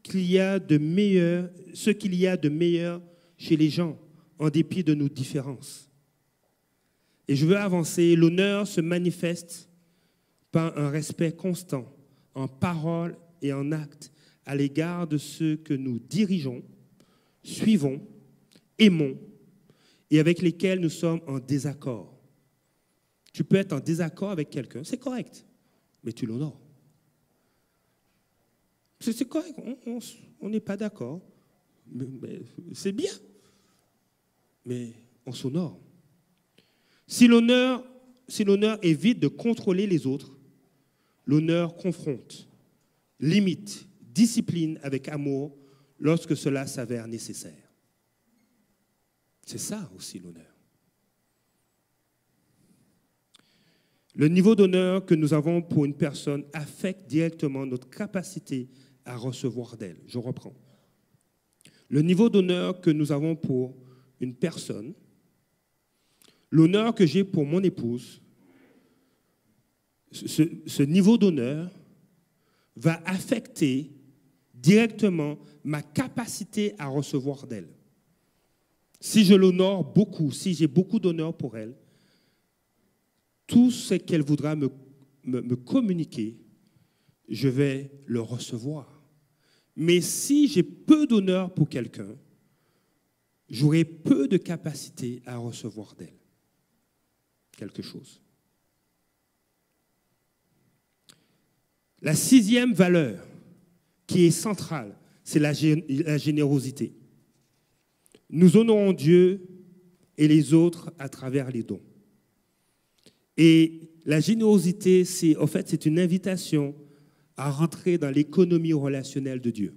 ce qu'il y a de meilleur chez les gens, en dépit de nos différences. Et je veux avancer. L'honneur se manifeste par un respect constant, en parole et en acte, à l'égard de ceux que nous dirigeons, suivons, aimons et avec lesquels nous sommes en désaccord. Tu peux être en désaccord avec quelqu'un, c'est correct, mais tu l'honores. C'est correct, on n'est pas d'accord, mais c'est bien, mais on s'honore. Si l'honneur évite de contrôler les autres, l'honneur confronte, limite, discipline avec amour lorsque cela s'avère nécessaire. C'est ça aussi l'honneur. Le niveau d'honneur que nous avons pour une personne affecte directement notre capacité à recevoir d'elle. Je reprends. Le niveau d'honneur que nous avons pour une personne, l'honneur que j'ai pour mon épouse, ce niveau d'honneur va affecter directement ma capacité à recevoir d'elle. Si je l'honore beaucoup, si j'ai beaucoup d'honneur pour elle, tout ce qu'elle voudra me communiquer, je vais le recevoir. Mais si j'ai peu d'honneur pour quelqu'un, j'aurai peu de capacité à recevoir d'elle quelque chose. La sixième valeur qui est centrale, c'est la générosité. Nous honorons Dieu et les autres à travers les dons. Et la générosité, c'est une invitation à rentrer dans l'économie relationnelle de Dieu.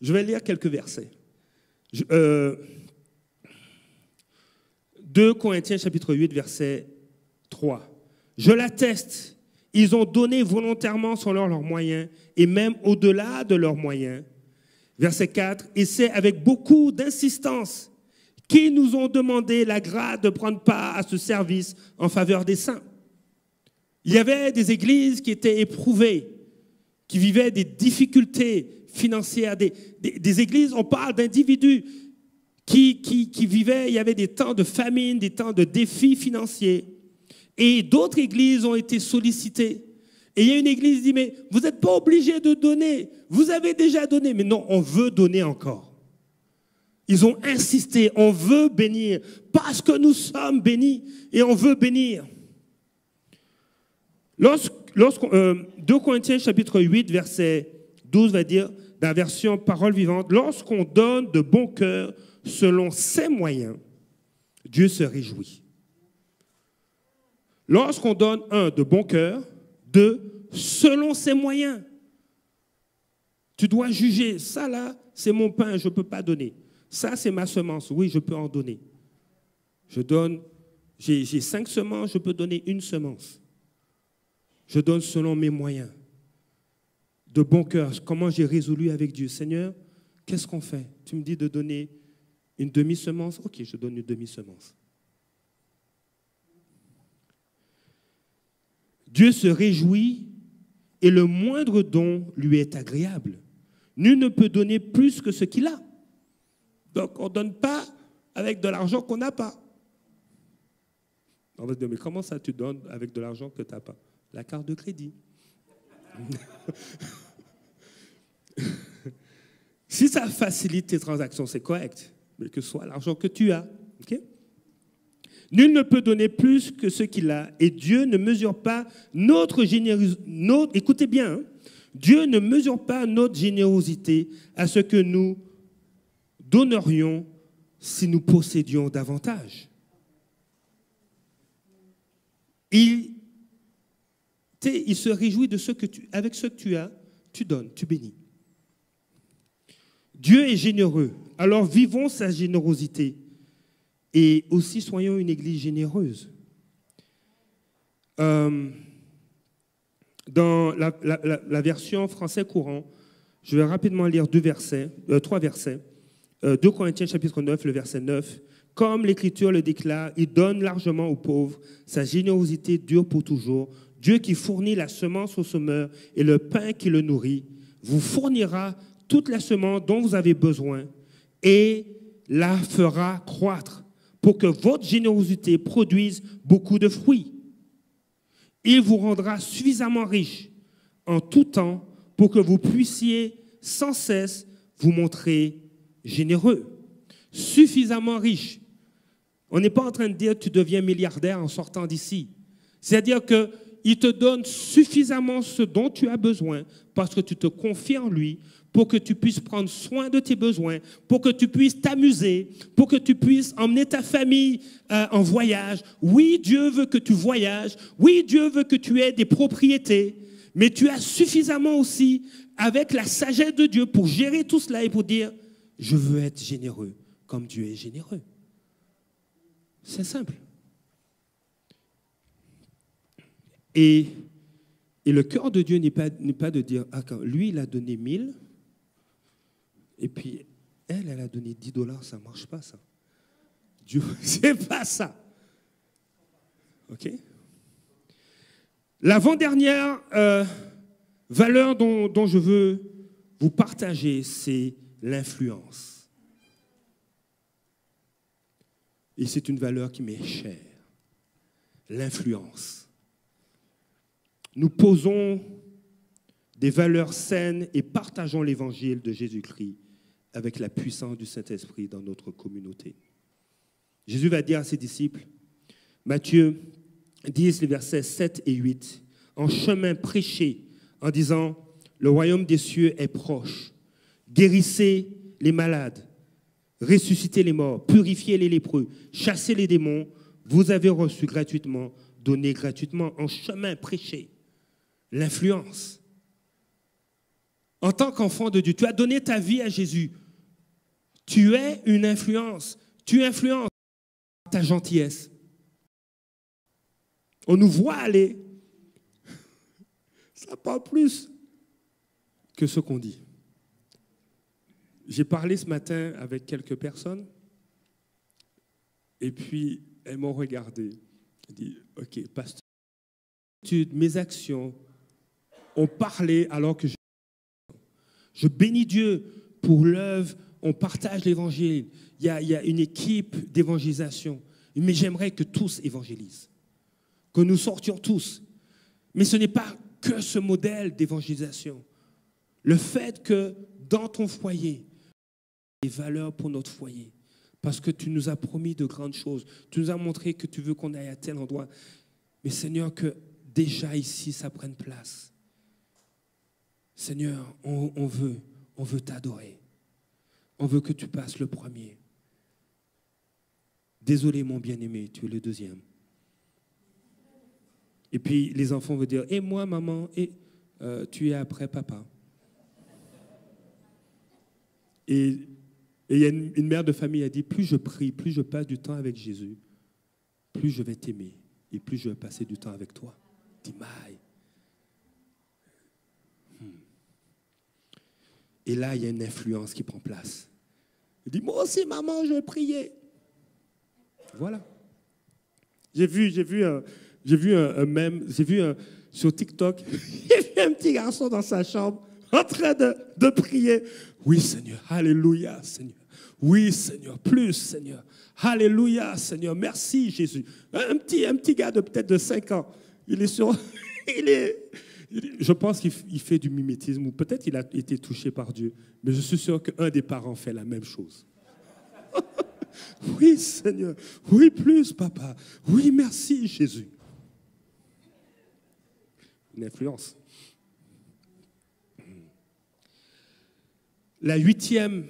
Je vais lire quelques versets. 2 Corinthiens chapitre 8, verset 3. Je l'atteste, ils ont donné volontairement selon leurs moyens et même au-delà de leurs moyens. Verset 4. Et c'est avec beaucoup d'insistance qu'ils nous ont demandé la grâce de prendre part à ce service en faveur des saints. Il y avait des églises qui étaient éprouvées, qui vivaient des difficultés financières, des églises, on parle d'individus qui vivaient, il y avait des temps de famine, des temps de défis financiers. Et d'autres églises ont été sollicitées. Et il y a une église qui dit, mais vous n'êtes pas obligé de donner, vous avez déjà donné. Mais non, on veut donner encore. Ils ont insisté, on veut bénir, parce que nous sommes bénis et on veut bénir. 2 Corinthiens chapitre 8, verset 12 va dire, dans la version parole vivante, lorsqu'on donne de bon cœur selon ses moyens, Dieu se réjouit. Lorsqu'on donne de bon cœur, selon ses moyens. Tu dois juger, ça là, c'est mon pain, je ne peux pas donner. Ça, c'est ma semence, oui, je peux en donner. J'ai 5 semences, je peux donner 1 semence. Je donne selon mes moyens. De bon cœur, comment j'ai résolu avec Dieu. Seigneur, qu'est-ce qu'on fait? Tu me dis de donner une demi-semence? Ok, je donne une demi-semence. Dieu se réjouit et le moindre don lui est agréable. Nul ne peut donner plus que ce qu'il a. Donc, on ne donne pas avec de l'argent qu'on n'a pas. On va se dire, mais comment ça tu donnes avec de l'argent que tu n'as pas? La carte de crédit. Si ça facilite tes transactions, c'est correct. Mais que ce soit l'argent que tu as. Okay? Nul ne peut donner plus que ce qu'il a. Et Dieu ne mesure pas notre générosité. Écoutez bien, hein, Dieu ne mesure pas notre générosité à ce que nous donnerions si nous possédions davantage. Il se réjouit de avec ce que tu as, tu donnes, tu bénis. Dieu est généreux, alors vivons sa générosité et aussi soyons une église généreuse. Dans la version français courant, je vais rapidement lire 3 versets. 2 Corinthiens chapitre 9, le verset 9. Comme l'Écriture le déclare, il donne largement aux pauvres, sa générosité dure pour toujours. Dieu qui fournit la semence au semeur et le pain qui le nourrit, vous fournira toute la semence dont vous avez besoin et la fera croître pour que votre générosité produise beaucoup de fruits. Il vous rendra suffisamment riche en tout temps pour que vous puissiez sans cesse vous montrer généreux. Suffisamment riche. On n'est pas en train de dire que tu deviens milliardaire en sortant d'ici. C'est-à-dire qu'il te donne suffisamment ce dont tu as besoin parce que tu te confies en lui, pour que tu puisses prendre soin de tes besoins, pour que tu puisses t'amuser, pour que tu puisses emmener ta famille en voyage. Oui, Dieu veut que tu voyages. Oui, Dieu veut que tu aies des propriétés. Mais tu as suffisamment aussi, avec la sagesse de Dieu, pour gérer tout cela et pour dire, je veux être généreux comme Dieu est généreux. C'est simple. Et le cœur de Dieu n'est pas de dire, ah, quand lui, il a donné 1000, et puis elle a donné $10, ça ne marche pas, ça. Dieu, c'est pas ça. OK? L'avant-dernière valeur dont je veux vous partager, c'est l'influence. Et c'est une valeur qui m'est chère. L'influence. Nous posons des valeurs saines et partageons l'évangile de Jésus-Christ avec la puissance du Saint-Esprit dans notre communauté. Jésus va dire à ses disciples, Matthieu 10, les versets 7 et 8, en chemin prêchez en disant, le royaume des cieux est proche. Guérissez les malades, ressuscitez les morts, purifiez les lépreux, chassez les démons. Vous avez reçu gratuitement, donné gratuitement, en chemin prêchez. L'influence. En tant qu'enfant de Dieu, tu as donné ta vie à Jésus. Tu es une influence. Tu influences ta gentillesse. On nous voit aller. Ça parle plus que ce qu'on dit. J'ai parlé ce matin avec quelques personnes et puis elles m'ont regardé. Elles dit, OK, pasteur, mes actions ont parlé alors que je bénis Dieu pour l'œuvre, on partage l'évangile. Il y a une équipe d'évangélisation. Mais j'aimerais que tous évangélisent, que nous sortions tous. Mais ce n'est pas que ce modèle d'évangélisation. Le fait que dans ton foyer, des valeurs pour notre foyer, parce que tu nous as promis de grandes choses, tu nous as montré que tu veux qu'on aille à tel endroit. Mais Seigneur, que déjà ici, ça prenne place. Seigneur, on veut t'adorer. On veut que tu passes le premier. Désolé, mon bien-aimé, tu es le deuxième. Et puis, les enfants vont dire, et moi, maman, tu es après papa. Et il y a une mère de famille qui a dit, plus je prie, plus je passe du temps avec Jésus, plus je vais t'aimer et plus je vais passer du temps avec toi. Dimaï. Et là, il y a une influence qui prend place. Il dit, moi aussi, maman, je vais prier. Voilà. J'ai vu un mème, sur TikTok, j'ai vu un petit garçon dans sa chambre en train de prier. Oui, Seigneur, alléluia, Seigneur. Oui, Seigneur, plus, Seigneur. Alléluia, Seigneur, merci, Jésus. Un petit gars de peut-être de 5 ans, je pense qu'il fait du mimétisme, ou peut-être il a été touché par Dieu, mais je suis sûr qu'un des parents fait la même chose. Oui, Seigneur. Oui, plus, papa. Oui, merci, Jésus. Une influence. La huitième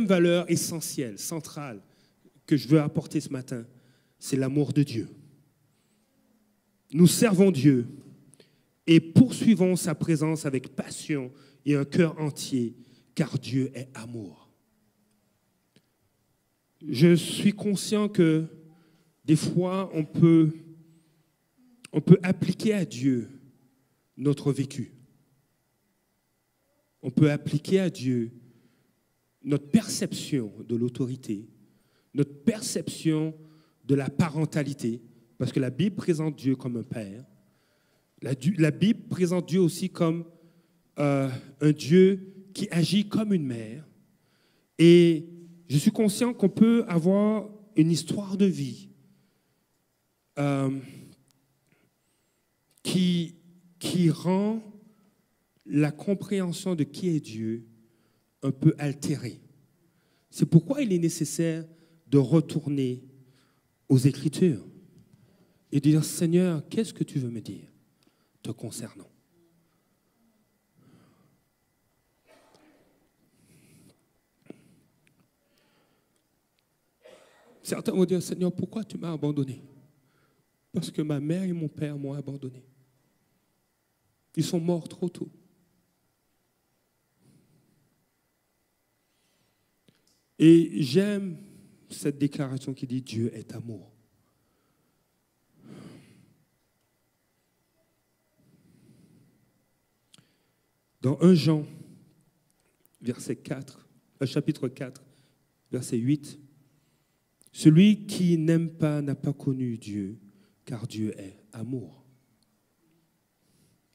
valeur essentielle, centrale, que je veux apporter ce matin, c'est l'amour de Dieu. Nous servons Dieu et poursuivons sa présence avec passion et un cœur entier, car Dieu est amour. Je suis conscient que des fois, on peut appliquer à Dieu notre vécu. On peut appliquer à Dieu notre perception de l'autorité, notre perception de la parentalité, parce que la Bible présente Dieu comme un père. La Bible présente Dieu aussi comme un Dieu qui agit comme une mère. Et je suis conscient qu'on peut avoir une histoire de vie qui rend la compréhension de qui est Dieu un peu altérée. C'est pourquoi il est nécessaire de retourner aux Écritures et de dire, Seigneur, qu'est-ce que tu veux me dire te concernant? Certains vont dire, Seigneur, pourquoi tu m'as abandonné? Parce que ma mère et mon père m'ont abandonné. Ils sont morts trop tôt. Et j'aime cette déclaration qui dit, Dieu est amour. Dans 1 Jean, chapitre 4, verset 8, celui qui n'aime pas n'a pas connu Dieu, car Dieu est amour.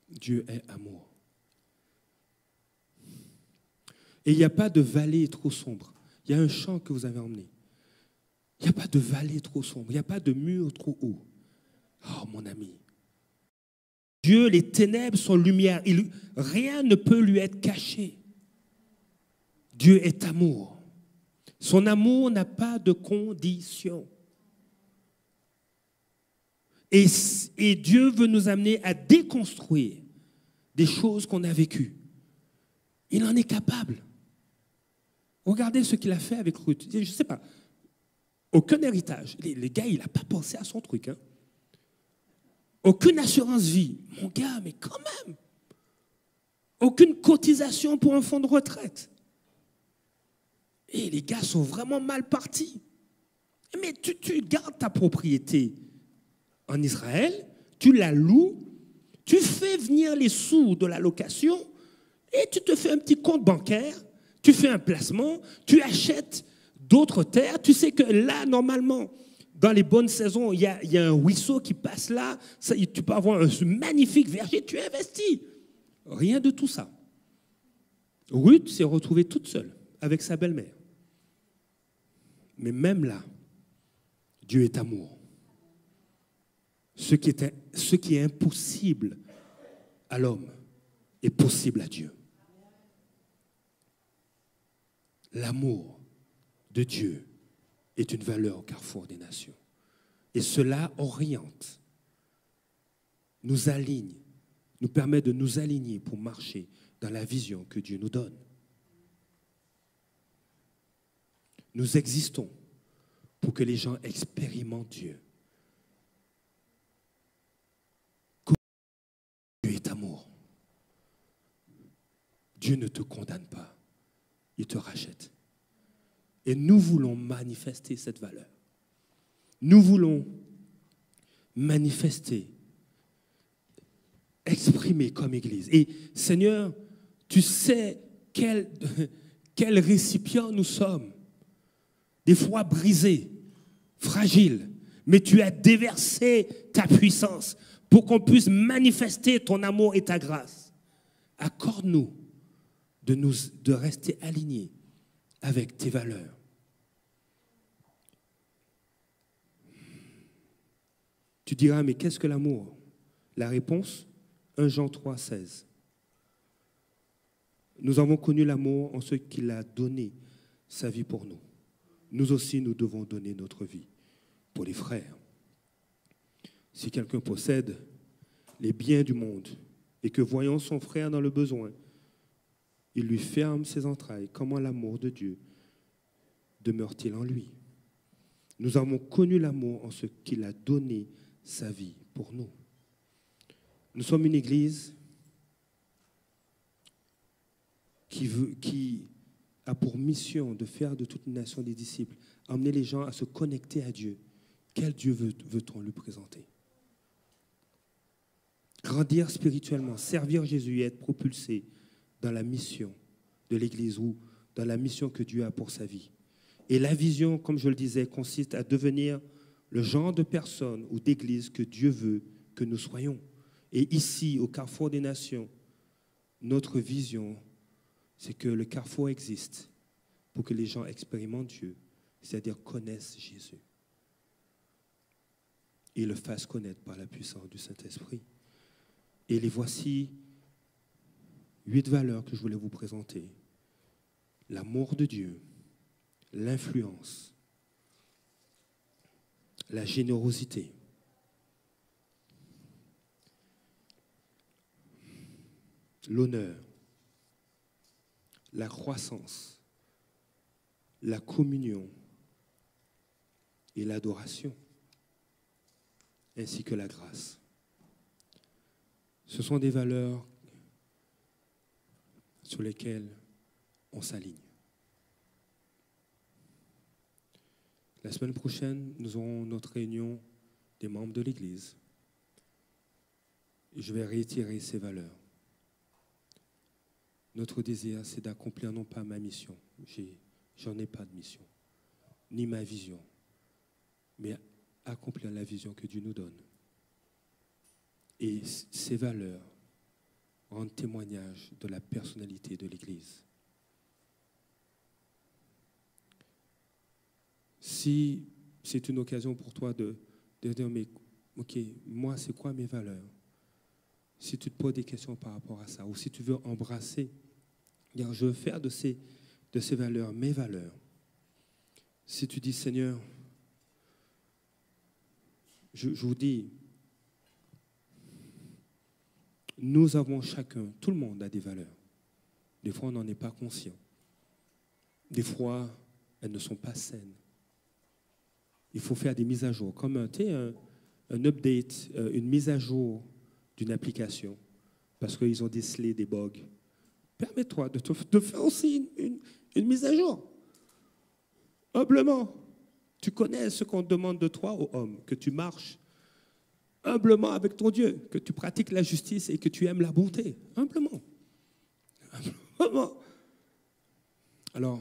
Dieu est amour. Et il n'y a pas de vallée trop sombre. Il y a un chant que vous avez emmené. Il n'y a pas de vallée trop sombre, il n'y a pas de mur trop haut. Oh mon ami, Dieu, les ténèbres sont lumière, rien ne peut lui être caché. Dieu est amour. Son amour n'a pas de condition. Et Dieu veut nous amener à déconstruire des choses qu'on a vécues. Il en est capable. Regardez ce qu'il a fait avec Ruth. Je ne sais pas, aucun héritage. Les gars, il n'a pas pensé à son truc. Hein. Aucune assurance vie. Mon gars, mais quand même. Aucune cotisation pour un fonds de retraite. Et les gars sont vraiment mal partis. Mais tu gardes ta propriété en Israël, tu la loues, tu fais venir les sous de la location et tu te fais un petit compte bancaire, tu fais un placement, tu achètes d'autres terres. Tu sais que là, normalement, dans les bonnes saisons, il y a un ruisseau qui passe là, tu peux avoir un magnifique verger, tu investis. Rien de tout ça. Ruth s'est retrouvée toute seule avec sa belle-mère. Mais même là, Dieu est amour. Ce qui est impossible à l'homme est possible à Dieu. L'amour de Dieu est une valeur au carrefour des nations. Et cela oriente, nous aligne, nous permet de nous aligner pour marcher dans la vision que Dieu nous donne. Nous existons pour que les gens expérimentent Dieu. Dieu est amour. Dieu ne te condamne pas, il te rachète. Et nous voulons manifester cette valeur. Nous voulons manifester, exprimer comme Église. Et Seigneur, tu sais quel récipient nous sommes. Des fois brisés, fragiles, mais tu as déversé ta puissance pour qu'on puisse manifester ton amour et ta grâce. Accorde-nous de rester alignés avec tes valeurs. Tu diras, mais qu'est-ce que l'amour? La réponse, 1 Jean 3, 16. Nous avons connu l'amour en ce qu'il a donné sa vie pour nous. Nous aussi, nous devons donner notre vie pour les frères. Si quelqu'un possède les biens du monde et que, voyant son frère dans le besoin, il lui ferme ses entrailles, comment l'amour de Dieu demeure-t-il en lui? Nous avons connu l'amour en ce qu'il a donné sa vie pour nous. Nous sommes une église qui a pour mission de faire de toute une nation des disciples, amener les gens à se connecter à Dieu. Quel Dieu veut-on lui présenter? Grandir spirituellement, servir Jésus et être propulsé dans la mission de l'Église ou dans la mission que Dieu a pour sa vie. Et la vision, comme je le disais, consiste à devenir le genre de personne ou d'église que Dieu veut que nous soyons. Et ici, au Carrefour des Nations, notre vision, c'est que le Carrefour existe pour que les gens expérimentent Dieu, c'est-à-dire connaissent Jésus et le fassent connaître par la puissance du Saint-Esprit. Et les voici 8 valeurs que je voulais vous présenter. L'amour de Dieu, l'influence, la générosité, l'honneur, la croissance, la communion et l'adoration, ainsi que la grâce. Ce sont des valeurs sur lesquelles on s'aligne. La semaine prochaine, nous aurons notre réunion des membres de l'Église. Et je vais réitérer ces valeurs. Notre désir, c'est d'accomplir non pas ma mission, j'en ai pas de mission, ni ma vision, mais accomplir la vision que Dieu nous donne. Et ces valeurs rendent témoignage de la personnalité de l'Église. Si C'est une occasion pour toi de dire, mais ok, moi, c'est quoi mes valeurs? Si tu te poses des questions par rapport à ça, ou si tu veux embrasser, dire, je veux faire de ces valeurs mes valeurs. Si tu dis, Seigneur, je vous dis, nous avons chacun, tout le monde a des valeurs. Des fois, on n'en est pas conscient. Des fois, elles ne sont pas saines. Il faut faire des mises à jour, comme un update, une mise à jour d'une application, parce qu'ils ont décelé des bugs. Permets-toi de faire aussi une mise à jour. Humblement. Tu connais ce qu'on demande de toi, ô homme, que tu marches humblement avec ton Dieu, que tu pratiques la justice et que tu aimes la bonté. Humblement. Humblement. Alors,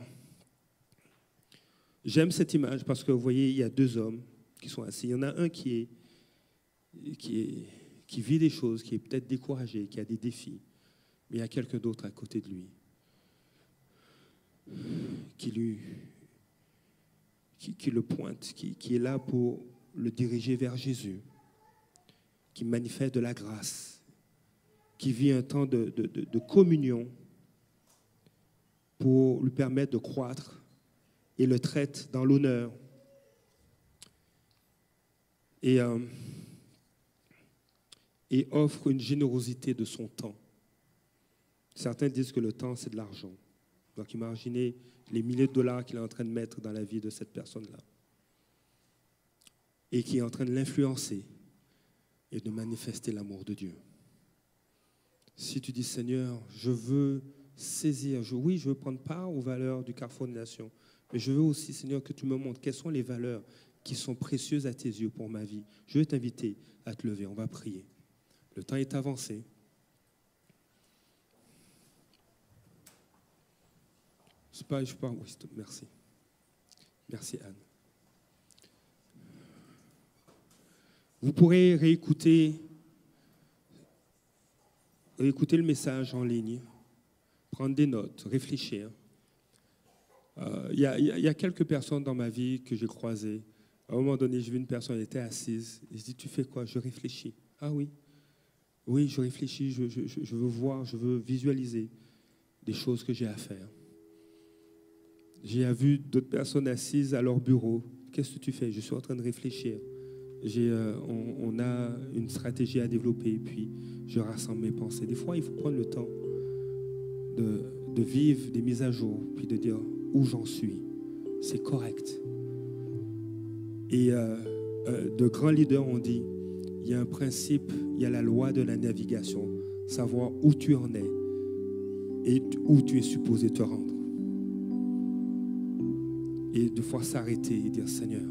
j'aime cette image parce que vous voyez, il y a deux hommes qui sont assis. Il y en a un qui vit des choses, qui est peut-être découragé, qui a des défis. Mais il y a quelqu'un d'autre à côté de lui qui le pointe, qui est là pour le diriger vers Jésus, qui manifeste de la grâce, qui vit un temps de communion pour lui permettre de croître et le traite dans l'honneur. Et offre une générosité de son temps. Certains disent que le temps, c'est de l'argent. Donc imaginez les milliers de dollars qu'il est en train de mettre dans la vie de cette personne-là. Et qui est en train de l'influencer et de manifester l'amour de Dieu. Si tu dis, Seigneur, je veux saisir, je veux prendre part aux valeurs du Carrefour des Nations, mais je veux aussi, Seigneur, que tu me montres quelles sont les valeurs qui sont précieuses à tes yeux pour ma vie. Je vais t'inviter à te lever, on va prier. Le temps est avancé. Oui, merci. Merci, Anne. Vous pourrez réécouter le message en ligne, prendre des notes, réfléchir. Il y a quelques personnes dans ma vie que j'ai croisées. À un moment donné, j'ai vu une personne, elle était assise. Et je dis, tu fais quoi? Je réfléchis. Ah oui. Oui, je réfléchis, je veux voir, je veux visualiser des choses que j'ai à faire. J'ai vu d'autres personnes assises à leur bureau. Qu'est-ce que tu fais? Je suis en train de réfléchir. On a une stratégie à développer, puis je rassemble mes pensées. Des fois, il faut prendre le temps de vivre des mises à jour, puis de dire où j'en suis. C'est correct. Et de grands leaders ont dit, il y a un principe, il y a la loi de la navigation, savoir où tu en es et où tu es supposé te rendre. Et de fois s'arrêter et dire, Seigneur,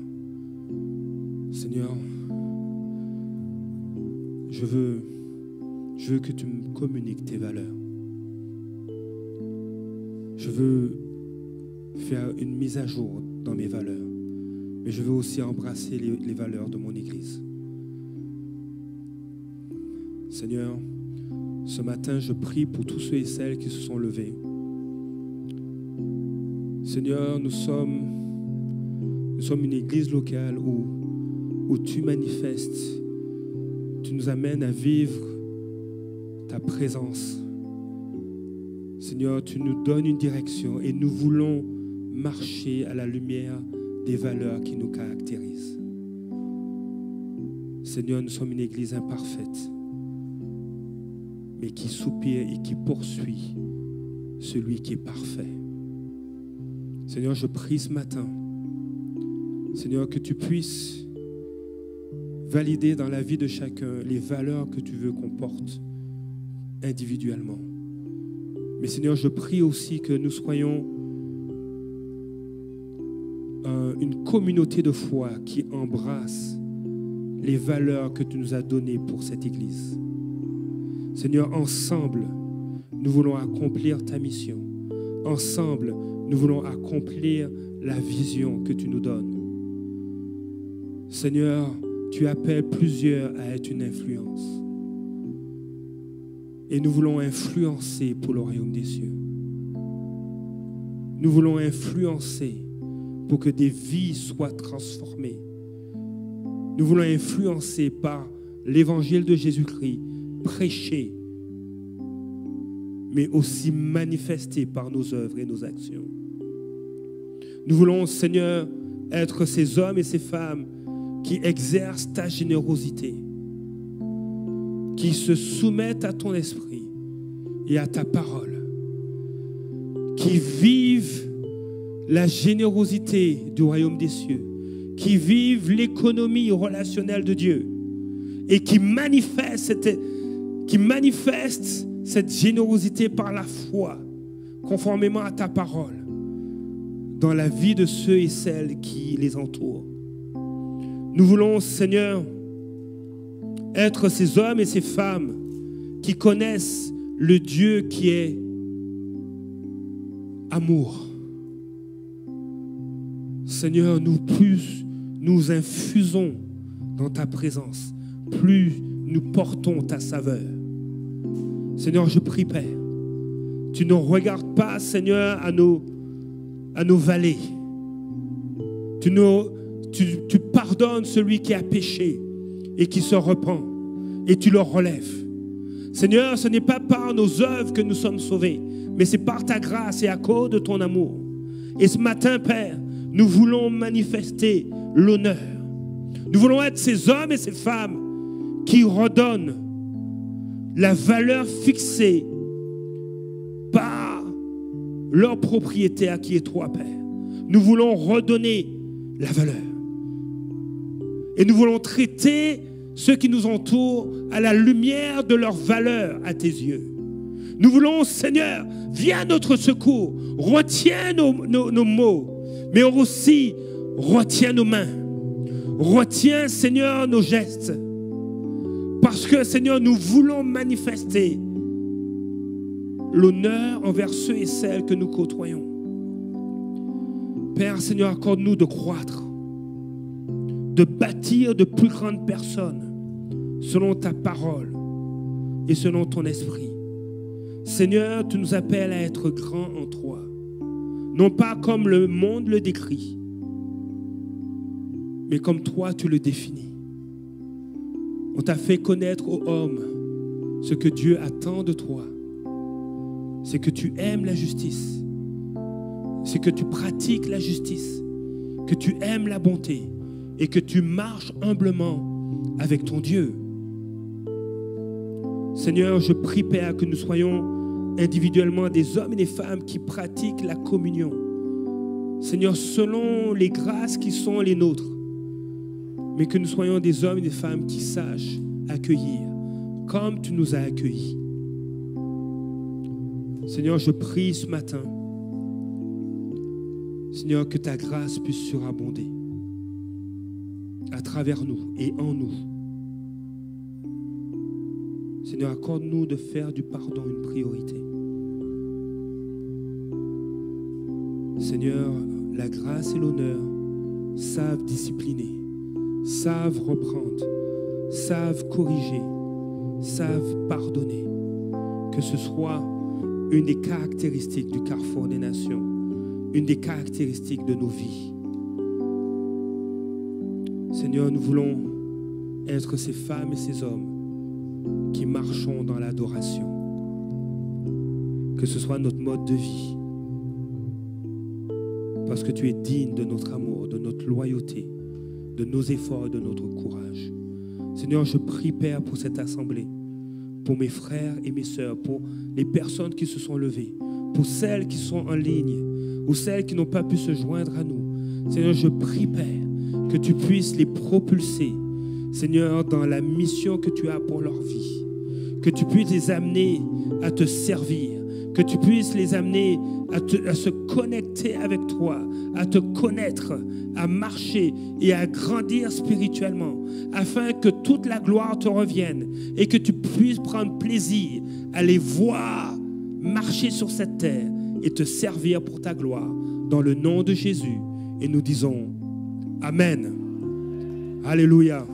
je veux que tu me communiques tes valeurs. Je veux faire une mise à jour dans mes valeurs. Mais je veux aussi embrasser les valeurs de mon Église. Seigneur, ce matin, je prie pour tous ceux et celles qui se sont levés. Seigneur, nous sommes une église locale où tu manifestes, tu nous amènes à vivre ta présence. Seigneur, tu nous donnes une direction et nous voulons marcher à la lumière des valeurs qui nous caractérisent. Seigneur, nous sommes une église imparfaite, mais qui soupire et qui poursuit celui qui est parfait. Seigneur, je prie ce matin, Seigneur, que tu puisses valider dans la vie de chacun les valeurs que tu veux qu'on porte individuellement. Mais Seigneur, je prie aussi que nous soyons une communauté de foi qui embrasse les valeurs que tu nous as données pour cette Église. Seigneur, ensemble, nous voulons accomplir ta mission. Ensemble, nous voulons accomplir la vision que tu nous donnes. Seigneur, tu appelles plusieurs à être une influence. Et nous voulons influencer pour le royaume des cieux. Nous voulons influencer pour que des vies soient transformées. Nous voulons influencer par l'évangile de Jésus-Christ, prêché, mais aussi manifesté par nos œuvres et nos actions. Nous voulons, Seigneur, être ces hommes et ces femmes qui exercent ta générosité, qui se soumettent à ton esprit et à ta parole, qui vivent la générosité du royaume des cieux, qui vivent l'économie relationnelle de Dieu et qui manifestent cette générosité par la foi, conformément à ta parole, dans la vie de ceux et celles qui les entourent. Nous voulons, Seigneur, être ces hommes et ces femmes qui connaissent le Dieu qui est amour. Seigneur, plus nous infusons dans ta présence, plus nous portons ta saveur. Seigneur, je prie, Père, tu ne regardes pas, Seigneur, à nos vallées. Tu pardonnes celui qui a péché et qui se repent, et tu le relèves. Seigneur, ce n'est pas par nos œuvres que nous sommes sauvés, mais c'est par ta grâce et à cause de ton amour. Et ce matin, Père, nous voulons manifester l'honneur. Nous voulons être ces hommes et ces femmes qui redonnent la valeur fixée par leur propriété à qui est toi, Père. Nous voulons redonner la valeur. Et nous voulons traiter ceux qui nous entourent à la lumière de leur valeur à tes yeux. Nous voulons, Seigneur, viens à notre secours, retiens nos mots, mais aussi retiens nos mains, retiens, Seigneur, nos gestes. Parce que, Seigneur, nous voulons manifester l'honneur envers ceux et celles que nous côtoyons. Père, Seigneur, accorde-nous de croître, de bâtir de plus grandes personnes selon ta parole et selon ton esprit. Seigneur, tu nous appelles à être grands en toi, non pas comme le monde le décrit, mais comme toi tu le définis. On t'a fait connaître aux hommes ce que Dieu attend de toi. C'est que tu aimes la justice, c'est que tu pratiques la justice, que tu aimes la bonté et que tu marches humblement avec ton Dieu. Seigneur, je prie, Père, que nous soyons individuellement des hommes et des femmes qui pratiquent la communion. Seigneur, selon les grâces qui sont les nôtres, mais que nous soyons des hommes et des femmes qui sachent accueillir comme tu nous as accueillis. Seigneur, je prie ce matin, Seigneur, que ta grâce puisse surabonder à travers nous et en nous. Seigneur, accorde-nous de faire du pardon une priorité. Seigneur, la grâce et l'honneur savent discipliner, savent reprendre, savent corriger, savent pardonner. Que ce soit une des caractéristiques du Carrefour des Nations, une des caractéristiques de nos vies. Seigneur, nous voulons être ces femmes et ces hommes qui marchons dans l'adoration. Que ce soit notre mode de vie. Parce que tu es digne de notre amour, de notre loyauté, de nos efforts et de notre courage. Seigneur, je prie, Père, pour cette assemblée, pour mes frères et mes sœurs, pour les personnes qui se sont levées, pour celles qui sont en ligne ou celles qui n'ont pas pu se joindre à nous. Seigneur, je prie, Père, que tu puisses les propulser, Seigneur, dans la mission que tu as pour leur vie. Que tu puisses les amener à te servir, que tu puisses les amener à se connecter avec toi, à te connaître, à marcher et à grandir spirituellement, afin que toute la gloire te revienne et que tu puisses prendre plaisir à les voir marcher sur cette terre et te servir pour ta gloire, dans le nom de Jésus. Et nous disons Amen. Alléluia.